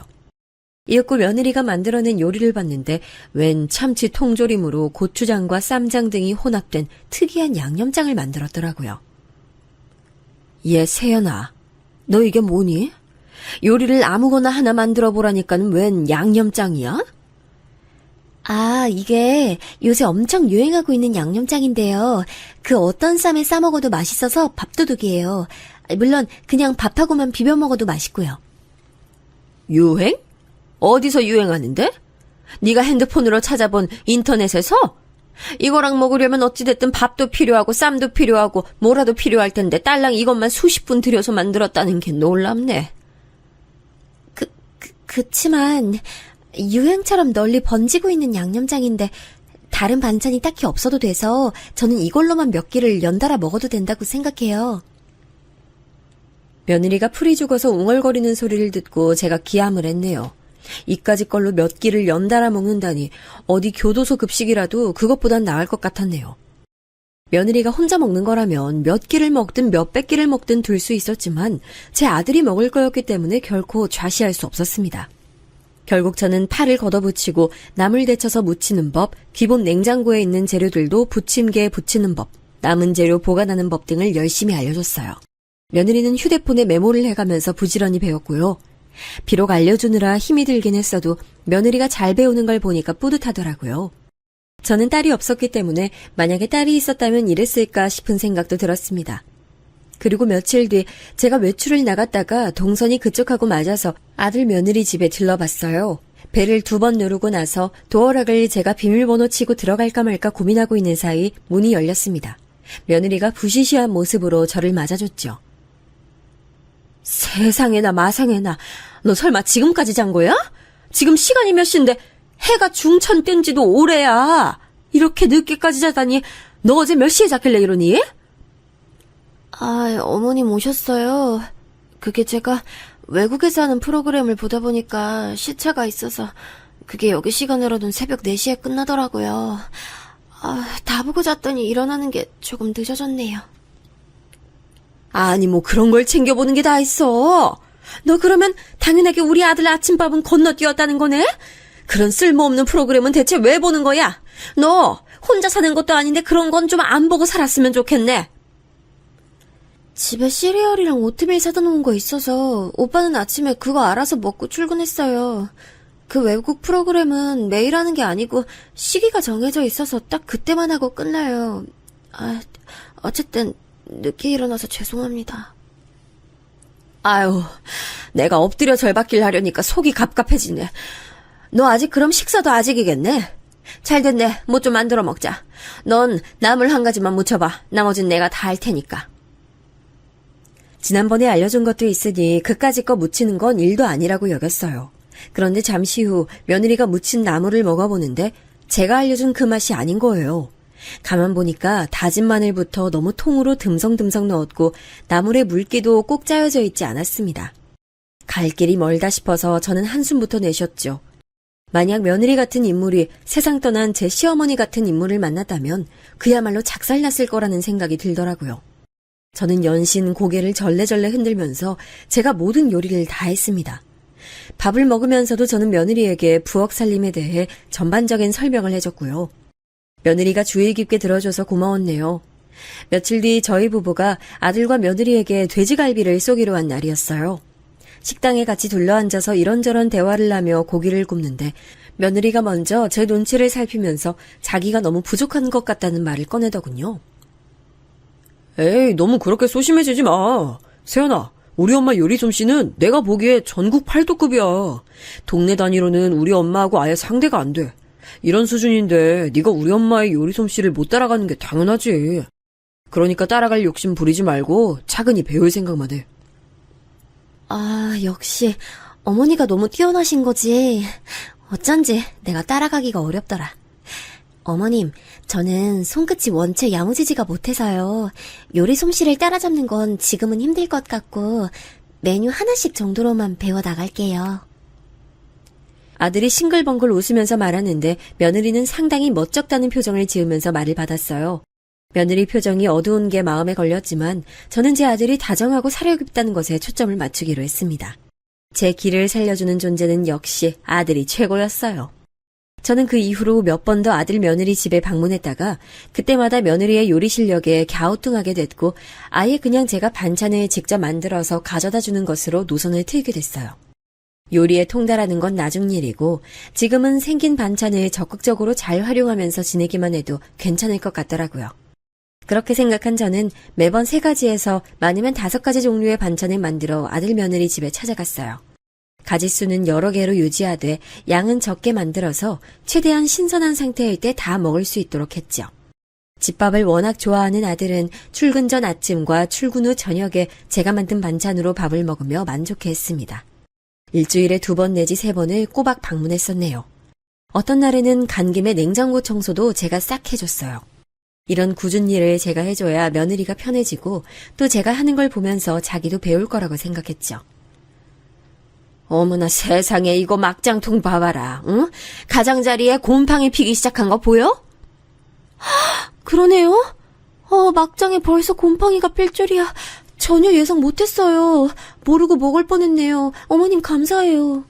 이윽고 며느리가 만들어낸 요리를 봤는데 웬 참치 통조림으로 고추장과 쌈장 등이 혼합된 특이한 양념장을 만들었더라고요. 얘 세연아, 너 이게 뭐니? 요리를 아무거나 하나 만들어 보라니까는 웬 양념장이야? 아, 이게 요새 엄청 유행하고 있는 양념장인데요. 그 어떤 쌈에 싸 먹어도 맛있어서 밥도둑이에요. 물론 그냥 밥하고만 비벼 먹어도 맛있고요. 유행? 어디서 유행하는데? 네가 핸드폰으로 찾아본 인터넷에서? 이거랑 먹으려면 어찌됐든 밥도 필요하고 쌈도 필요하고 뭐라도 필요할 텐데 딸랑 이것만 수십 분 들여서 만들었다는 게 놀랍네. 그치만 유행처럼 널리 번지고 있는 양념장인데 다른 반찬이 딱히 없어도 돼서 저는 이걸로만 몇 끼를 연달아 먹어도 된다고 생각해요. 며느리가 풀이 죽어서 웅얼거리는 소리를 듣고 제가 기함을 했네요. 이까짓 걸로 몇 끼를 연달아 먹는다니 어디 교도소 급식이라도 그것보단 나을 것 같았네요. 며느리가 혼자 먹는 거라면 몇 끼를 먹든 몇백 끼를 먹든 둘 수 있었지만 제 아들이 먹을 거였기 때문에 결코 좌시할 수 없었습니다. 결국 저는 파를 걷어붙이고 나물 데쳐서 무치는 법, 기본 냉장고에 있는 재료들도 부침개에 부치는 법, 남은 재료 보관하는 법 등을 열심히 알려줬어요. 며느리는 휴대폰에 메모를 해가면서 부지런히 배웠고요. 비록 알려주느라 힘이 들긴 했어도 며느리가 잘 배우는 걸 보니까 뿌듯하더라고요. 저는 딸이 없었기 때문에 만약에 딸이 있었다면 이랬을까 싶은 생각도 들었습니다. 그리고 며칠 뒤 제가 외출을 나갔다가 동선이 그쪽하고 맞아서 아들 며느리 집에 들러봤어요. 벨을 2번 누르고 나서 도어락을 제가 비밀번호 치고 들어갈까 말까 고민하고 있는 사이 문이 열렸습니다. 며느리가 부시시한 모습으로 저를 맞아줬죠. 세상에나 마상에나, 너 설마 지금까지 잔 거야? 지금 시간이 몇 시인데 해가 중천 뜬 지도 오래야. 이렇게 늦게까지 자다니 너 어제 몇 시에 잤길래 이러니? 아, 어머님 오셨어요. 그게 제가 외국에서 하는 프로그램을 보다 보니까 시차가 있어서 그게 여기 시간으로는 새벽 4시에 끝나더라고요. 아, 다 보고 잤더니 일어나는 게 조금 늦어졌네요. 아니 뭐 그런 걸 챙겨보는 게 다 있어. 너 그러면 당연하게 우리 아들 아침밥은 건너뛰었다는 거네? 그런 쓸모없는 프로그램은 대체 왜 보는 거야? 너 혼자 사는 것도 아닌데 그런 건 좀 안 보고 살았으면 좋겠네. 집에 시리얼이랑 오트밀 사다 놓은 거 있어서 오빠는 아침에 그거 알아서 먹고 출근했어요. 그 외국 프로그램은 매일 하는 게 아니고 시기가 정해져 있어서 딱 그때만 하고 끝나요. 아, 어쨌든 늦게 일어나서 죄송합니다. 아유, 내가 엎드려 절받길 하려니까 속이 갑갑해지네. 너 아직 그럼 식사도 아직이겠네? 잘 됐네. 뭐 좀 만들어 먹자. 넌 나물 한 가지만 무쳐봐. 나머진 내가 다 할 테니까. 지난번에 알려준 것도 있으니 그까짓 거 무치는 건 일도 아니라고 여겼어요. 그런데 잠시 후 며느리가 무친 나물을 먹어보는데 제가 알려준 그 맛이 아닌 거예요. 가만 보니까 다진 마늘부터 너무 통으로 듬성듬성 넣었고 나물에 물기도 꼭 짜여져 있지 않았습니다. 갈 길이 멀다 싶어서 저는 한숨부터 내쉬었죠. 만약 며느리 같은 인물이 세상 떠난 제 시어머니 같은 인물을 만났다면 그야말로 작살났을 거라는 생각이 들더라고요. 저는 연신 고개를 절레절레 흔들면서 제가 모든 요리를 다 했습니다. 밥을 먹으면서도 저는 며느리에게 부엌 살림에 대해 전반적인 설명을 해줬고요. 며느리가 주의 깊게 들어줘서 고마웠네요. 며칠 뒤 저희 부부가 아들과 며느리에게 돼지갈비를 쏘기로 한 날이었어요. 식당에 같이 둘러앉아서 이런저런 대화를 하며 고기를 굽는데 며느리가 먼저 제 눈치를 살피면서 자기가 너무 부족한 것 같다는 말을 꺼내더군요. 에이, 너무 그렇게 소심해지지 마. 세연아, 우리 엄마 요리 솜씨는 내가 보기에 전국 8도급이야. 동네 단위로는 우리 엄마하고 아예 상대가 안 돼. 이런 수준인데 네가 우리 엄마의 요리 솜씨를 못 따라가는 게 당연하지. 그러니까 따라갈 욕심 부리지 말고 차근히 배울 생각만 해. 아, 역시 어머니가 너무 뛰어나신 거지. 어쩐지 내가 따라가기가 어렵더라. 어머님, 저는 손끝이 원체 야무지지가 못해서요. 요리 솜씨를 따라잡는 건 지금은 힘들 것 같고 메뉴 하나씩 정도로만 배워 나갈게요. 아들이 싱글벙글 웃으면서 말하는데 며느리는 상당히 멋쩍다는 표정을 지으면서 말을 받았어요. 며느리 표정이 어두운 게 마음에 걸렸지만 저는 제 아들이 다정하고 사려 깊다는 것에 초점을 맞추기로 했습니다. 제 길을 살려주는 존재는 역시 아들이 최고였어요. 저는 그 이후로 몇 번 더 아들 며느리 집에 방문했다가 그때마다 며느리의 요리 실력에 갸우뚱하게 됐고 아예 그냥 제가 반찬을 직접 만들어서 가져다 주는 것으로 노선을 틀게 됐어요. 요리에 통달하는 건 나중 일이고 지금은 생긴 반찬을 적극적으로 잘 활용하면서 지내기만 해도 괜찮을 것 같더라고요. 그렇게 생각한 저는 매번 3가지에서 많으면 5가지 종류의 반찬을 만들어 아들 며느리 집에 찾아갔어요. 가짓수는 여러 개로 유지하되 양은 적게 만들어서 최대한 신선한 상태일 때 다 먹을 수 있도록 했죠. 집밥을 워낙 좋아하는 아들은 출근 전 아침과 출근 후 저녁에 제가 만든 반찬으로 밥을 먹으며 만족해했습니다. 일주일에 2번 내지 3번을 꼬박 방문했었네요. 어떤 날에는 간 김에 냉장고 청소도 제가 싹 해줬어요. 이런 굳은 일을 제가 해줘야 며느리가 편해지고 또 제가 하는 걸 보면서 자기도 배울 거라고 생각했죠. 어머나 세상에 이거 막장통 봐봐라. 응? 가장자리에 곰팡이 피기 시작한 거 보여? 그러네요. 막장에 벌써 곰팡이가 필 줄이야. 전혀 예상 못했어요. 모르고 먹을 뻔했네요. 어머님 감사해요.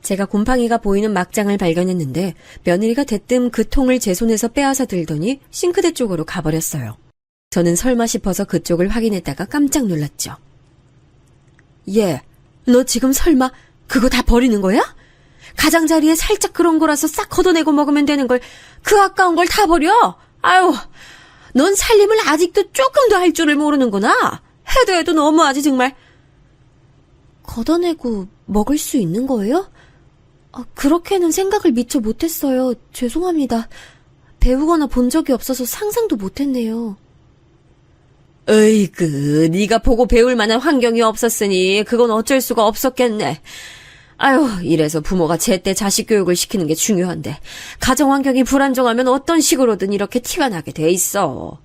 제가 곰팡이가 보이는 막장을 발견했는데 며느리가 대뜸 그 통을 제 손에서 빼앗아 들더니 싱크대 쪽으로 가버렸어요. 저는 설마 싶어서 그쪽을 확인했다가 깜짝 놀랐죠. 얘, 너 지금 설마 그거 다 버리는 거야? 가장자리에 살짝 그런 거라서 싹 걷어내고 먹으면 되는 걸 그 아까운 걸 다 버려? 아유, 넌 살림을 아직도 조금도 할 줄을 모르는구나. 해도 너무하지 정말. 걷어내고 먹을 수 있는 거예요? 그렇게는 생각을 미처 못했어요. 죄송합니다. 배우거나 본 적이 없어서 상상도 못했네요. 으이그, 네가 보고 배울 만한 환경이 없었으니 그건 어쩔 수가 없었겠네. 아유, 이래서 부모가 제때 자식 교육을 시키는 게 중요한데 가정 환경이 불안정하면 어떤 식으로든 이렇게 티가 나게 돼 있어.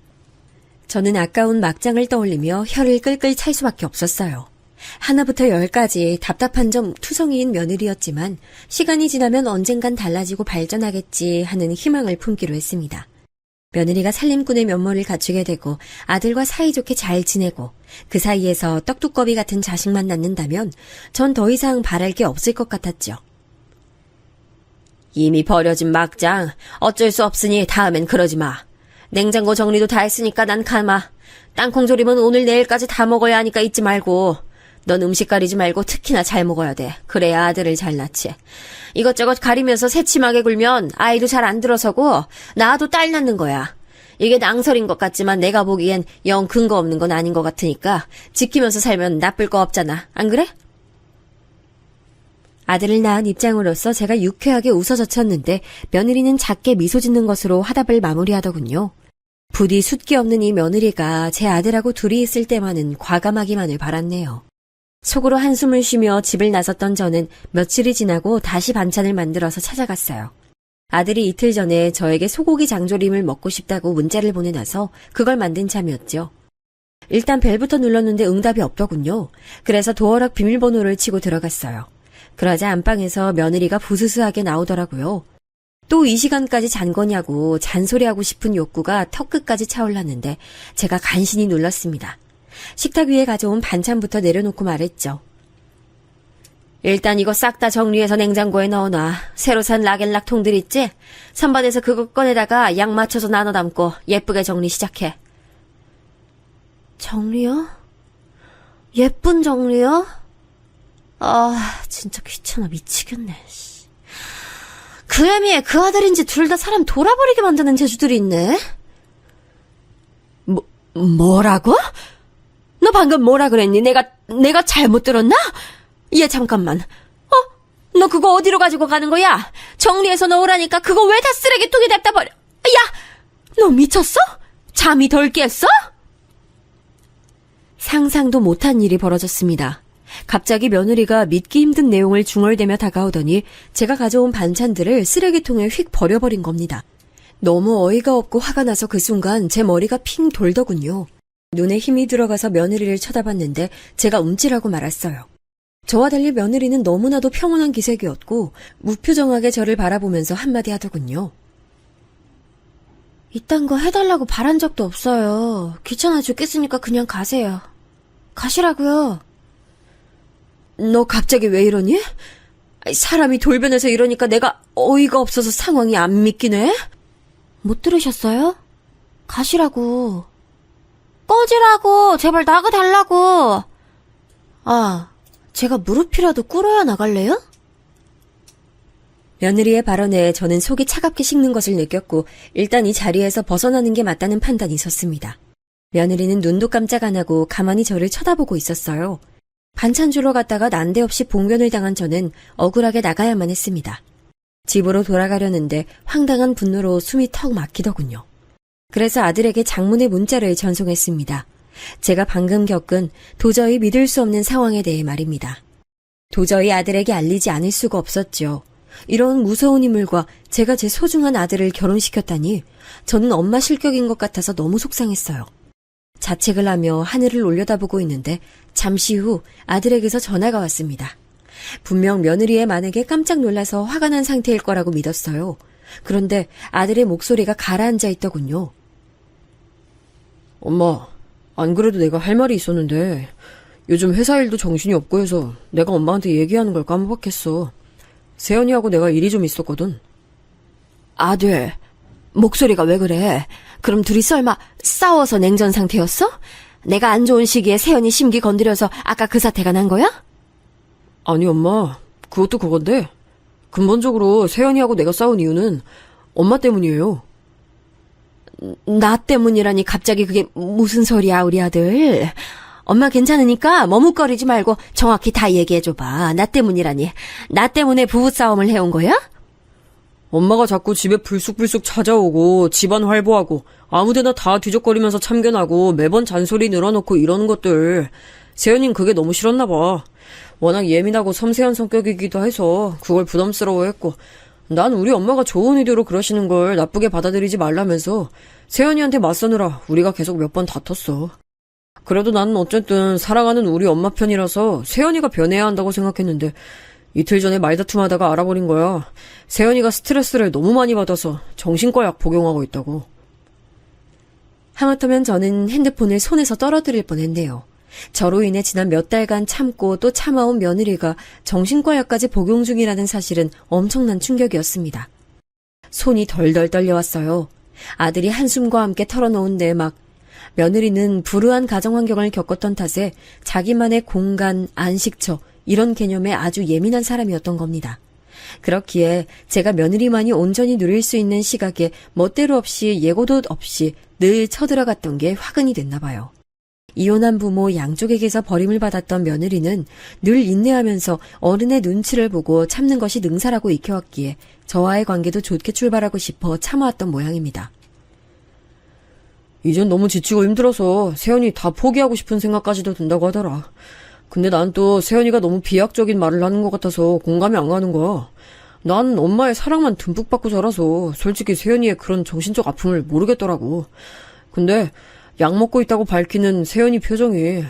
저는 아까운 막장을 떠올리며 혀를 끌끌 찰 수밖에 없었어요. 하나부터 10까지 답답한 점 투성이인 며느리였지만 시간이 지나면 언젠간 달라지고 발전하겠지 하는 희망을 품기로 했습니다. 며느리가 살림꾼의 면모를 갖추게 되고 아들과 사이좋게 잘 지내고 그 사이에서 떡두꺼비 같은 자식만 낳는다면 전 더 이상 바랄 게 없을 것 같았죠. 이미 버려진 막장 어쩔 수 없으니 다음엔 그러지 마. 냉장고 정리도 다 했으니까 난 가마. 땅콩 조림은 오늘 내일까지 다 먹어야 하니까 잊지 말고. 넌 음식 가리지 말고 특히나 잘 먹어야 돼. 그래야 아들을 잘 낳지. 이것저것 가리면서 새침하게 굴면 아이도 잘 안 들어서고 낳아도 딸 낳는 거야. 이게 낭설인 것 같지만 내가 보기엔 영 근거 없는 건 아닌 것 같으니까 지키면서 살면 나쁠 거 없잖아. 안 그래? 아들을 낳은 입장으로서 제가 유쾌하게 웃어젖혔는데 며느리는 작게 미소 짓는 것으로 화답을 마무리하더군요. 부디 숫기 없는 이 며느리가 제 아들하고 둘이 있을 때만은 과감하기만을 바랐네요. 속으로 한숨을 쉬며 집을 나섰던 저는 며칠이 지나고 다시 반찬을 만들어서 찾아갔어요. 아들이 이틀 전에 저에게 소고기 장조림을 먹고 싶다고 문자를 보내놔서 그걸 만든 참이었죠. 일단 벨부터 눌렀는데 응답이 없더군요. 그래서 도어락 비밀번호를 치고 들어갔어요. 그러자 안방에서 며느리가 부스스하게 나오더라고요. 또 이 시간까지 잔 거냐고 잔소리하고 싶은 욕구가 턱끝까지 차올랐는데 제가 간신히 눌렀습니다. 식탁 위에 가져온 반찬부터 내려놓고 말했죠. 일단 이거 싹 다 정리해서 냉장고에 넣어놔. 새로 산 락앤락 통들 있지? 선반에서 그거 꺼내다가 양 맞춰서 나눠 담고 예쁘게 정리 시작해. 정리요? 예쁜 정리요? 진짜 귀찮아 미치겠네. 그 애미에 그 아들인지 둘 다 사람 돌아버리게 만드는 재주들이 있네. 뭐라고? 너 방금 뭐라 그랬니? 내가 잘못 들었나? 얘 잠깐만. 너 그거 어디로 가지고 가는 거야? 정리해서 넣으라니까 그거 왜 다 쓰레기통에 냅다 버려? 야! 너 미쳤어? 잠이 덜 깼어? 상상도 못한 일이 벌어졌습니다. 갑자기 며느리가 믿기 힘든 내용을 중얼대며 다가오더니 제가 가져온 반찬들을 쓰레기통에 휙 버려버린 겁니다. 너무 어이가 없고 화가 나서 그 순간 제 머리가 핑 돌더군요. 눈에 힘이 들어가서 며느리를 쳐다봤는데 제가 움찔하고 말았어요. 저와 달리 며느리는 너무나도 평온한 기색이었고 무표정하게 저를 바라보면서 한마디 하더군요. 이딴 거 해달라고 바란 적도 없어요. 귀찮아 죽겠으니까 그냥 가세요. 가시라고요. 너 갑자기 왜 이러니? 사람이 돌변해서 이러니까 내가 어이가 없어서 상황이 안 믿기네? 못 들으셨어요? 가시라고. 꺼지라고. 제발 나가달라고. 아, 제가 무릎이라도 꿇어야 나갈래요? 며느리의 발언에 저는 속이 차갑게 식는 것을 느꼈고 일단 이 자리에서 벗어나는 게 맞다는 판단이 섰습니다. 며느리는 눈도 깜짝 안 하고 가만히 저를 쳐다보고 있었어요. 반찬 주러 갔다가 난데없이 봉변을 당한 저는 억울하게 나가야만 했습니다. 집으로 돌아가려는데 황당한 분노로 숨이 턱 막히더군요. 그래서 아들에게 장문의 문자를 전송했습니다. 제가 방금 겪은 도저히 믿을 수 없는 상황에 대해 말입니다. 도저히 아들에게 알리지 않을 수가 없었죠. 이런 무서운 인물과 제가 제 소중한 아들을 결혼시켰다니 저는 엄마 실격인 것 같아서 너무 속상했어요. 자책을 하며 하늘을 올려다보고 있는데 잠시 후 아들에게서 전화가 왔습니다. 분명 며느리의 만행에 깜짝 놀라서 화가 난 상태일 거라고 믿었어요. 그런데 아들의 목소리가 가라앉아 있더군요. 엄마, 안 그래도 내가 할 말이 있었는데 요즘 회사 일도 정신이 없고 해서 내가 엄마한테 얘기하는 걸 까먹었겠어. 세연이하고 내가 일이 좀 있었거든. 아들, 목소리가 왜 그래? 그럼 둘이 설마 싸워서 냉전 상태였어? 내가 안 좋은 시기에 세연이 심기 건드려서 아까 그 사태가 난 거야? 아니 엄마, 그것도 그건데 근본적으로 세연이하고 내가 싸운 이유는 엄마 때문이에요. 나 때문이라니 갑자기 그게 무슨 소리야, 우리 아들. 엄마 괜찮으니까 머뭇거리지 말고 정확히 다 얘기해줘봐. 나 때문이라니. 나 때문에 부부싸움을 해온 거야? 엄마가 자꾸 집에 불쑥불쑥 찾아오고 집안 활보하고 아무데나 다 뒤적거리면서 참견하고 매번 잔소리 늘어놓고 이러는 것들, 세연이는 그게 너무 싫었나 봐. 워낙 예민하고 섬세한 성격이기도 해서 그걸 부담스러워했고, 난 우리 엄마가 좋은 의도로 그러시는 걸 나쁘게 받아들이지 말라면서 세연이한테 맞서느라 우리가 계속 몇 번 다퉜어. 그래도 나는 어쨌든 사랑하는 우리 엄마 편이라서 세연이가 변해야 한다고 생각했는데 이틀 전에 말다툼하다가 알아버린 거야. 세연이가 스트레스를 너무 많이 받아서 정신과 약 복용하고 있다고. 하마터면 저는 핸드폰을 손에서 떨어뜨릴 뻔했네요. 저로 인해 지난 몇 달간 참고 또 참아온 며느리가 정신과 약까지 복용 중이라는 사실은 엄청난 충격이었습니다. 손이 덜덜 떨려왔어요. 아들이 한숨과 함께 털어놓은 내막. 며느리는 불우한 가정 환경을 겪었던 탓에 자기만의 공간, 안식처, 이런 개념에 아주 예민한 사람이었던 겁니다. 그렇기에 제가 며느리만이 온전히 누릴 수 있는 시각에 멋대로 없이 예고도 없이 늘 쳐들어갔던 게 화근이 됐나 봐요. 이혼한 부모 양쪽에게서 버림을 받았던 며느리는 늘 인내하면서 어른의 눈치를 보고 참는 것이 능사라고 익혀왔기에 저와의 관계도 좋게 출발하고 싶어 참아왔던 모양입니다. 이젠 너무 지치고 힘들어서 세연이 다 포기하고 싶은 생각까지도 든다고 하더라. 근데 난 또 세연이가 너무 비약적인 말을 하는 것 같아서 공감이 안 가는 거야. 난 엄마의 사랑만 듬뿍 받고 자라서 솔직히 세연이의 그런 정신적 아픔을 모르겠더라고. 근데 약 먹고 있다고 밝히는 세연이 표정이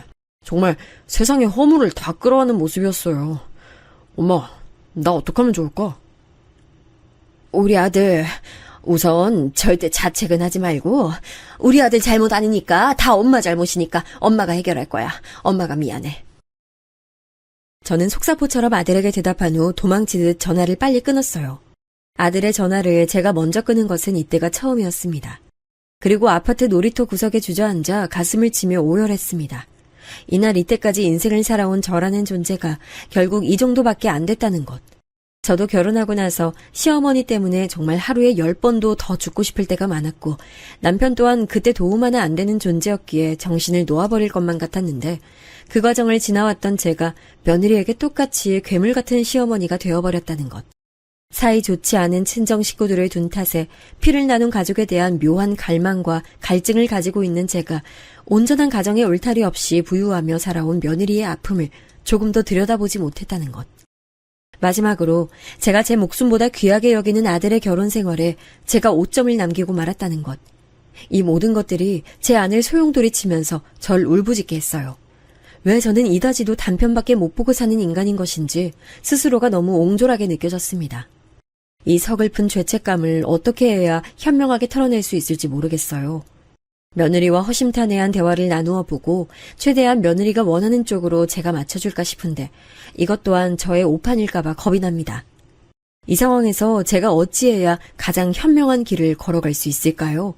정말 세상의 허물을 다 끌어안는 모습이었어요. 엄마, 나 어떡하면 좋을까? 우리 아들, 우선 절대 자책은 하지 말고 우리 아들 잘못 아니니까 다 엄마 잘못이니까 엄마가 해결할 거야. 엄마가 미안해. 저는 속사포처럼 아들에게 대답한 후 도망치듯 전화를 빨리 끊었어요. 아들의 전화를 제가 먼저 끊은 것은 이때가 처음이었습니다. 그리고 아파트 놀이터 구석에 주저앉아 가슴을 치며 오열했습니다. 이날 이때까지 인생을 살아온 저라는 존재가 결국 이 정도밖에 안 됐다는 것. 저도 결혼하고 나서 시어머니 때문에 정말 하루에 10번도 더 죽고 싶을 때가 많았고 남편 또한 그때 도움 하나 안 되는 존재였기에 정신을 놓아버릴 것만 같았는데 그 과정을 지나왔던 제가 며느리에게 똑같이 괴물 같은 시어머니가 되어버렸다는 것. 사이 좋지 않은 친정 식구들을 둔 탓에 피를 나눈 가족에 대한 묘한 갈망과 갈증을 가지고 있는 제가 온전한 가정의 울타리 없이 부유하며 살아온 며느리의 아픔을 조금 더 들여다보지 못했다는 것. 마지막으로 제가 제 목숨보다 귀하게 여기는 아들의 결혼 생활에 제가 오점을 남기고 말았다는 것. 이 모든 것들이 제 안을 소용돌이치면서 절 울부짖게 했어요. 왜 저는 이다지도 단편밖에 못 보고 사는 인간인 것인지 스스로가 너무 옹졸하게 느껴졌습니다. 이 서글픈 죄책감을 어떻게 해야 현명하게 털어낼 수 있을지 모르겠어요. 며느리와 허심탄회한 대화를 나누어 보고 최대한 며느리가 원하는 쪽으로 제가 맞춰줄까 싶은데 이것 또한 저의 오판일까봐 겁이 납니다. 이 상황에서 제가 어찌해야 가장 현명한 길을 걸어갈 수 있을까요?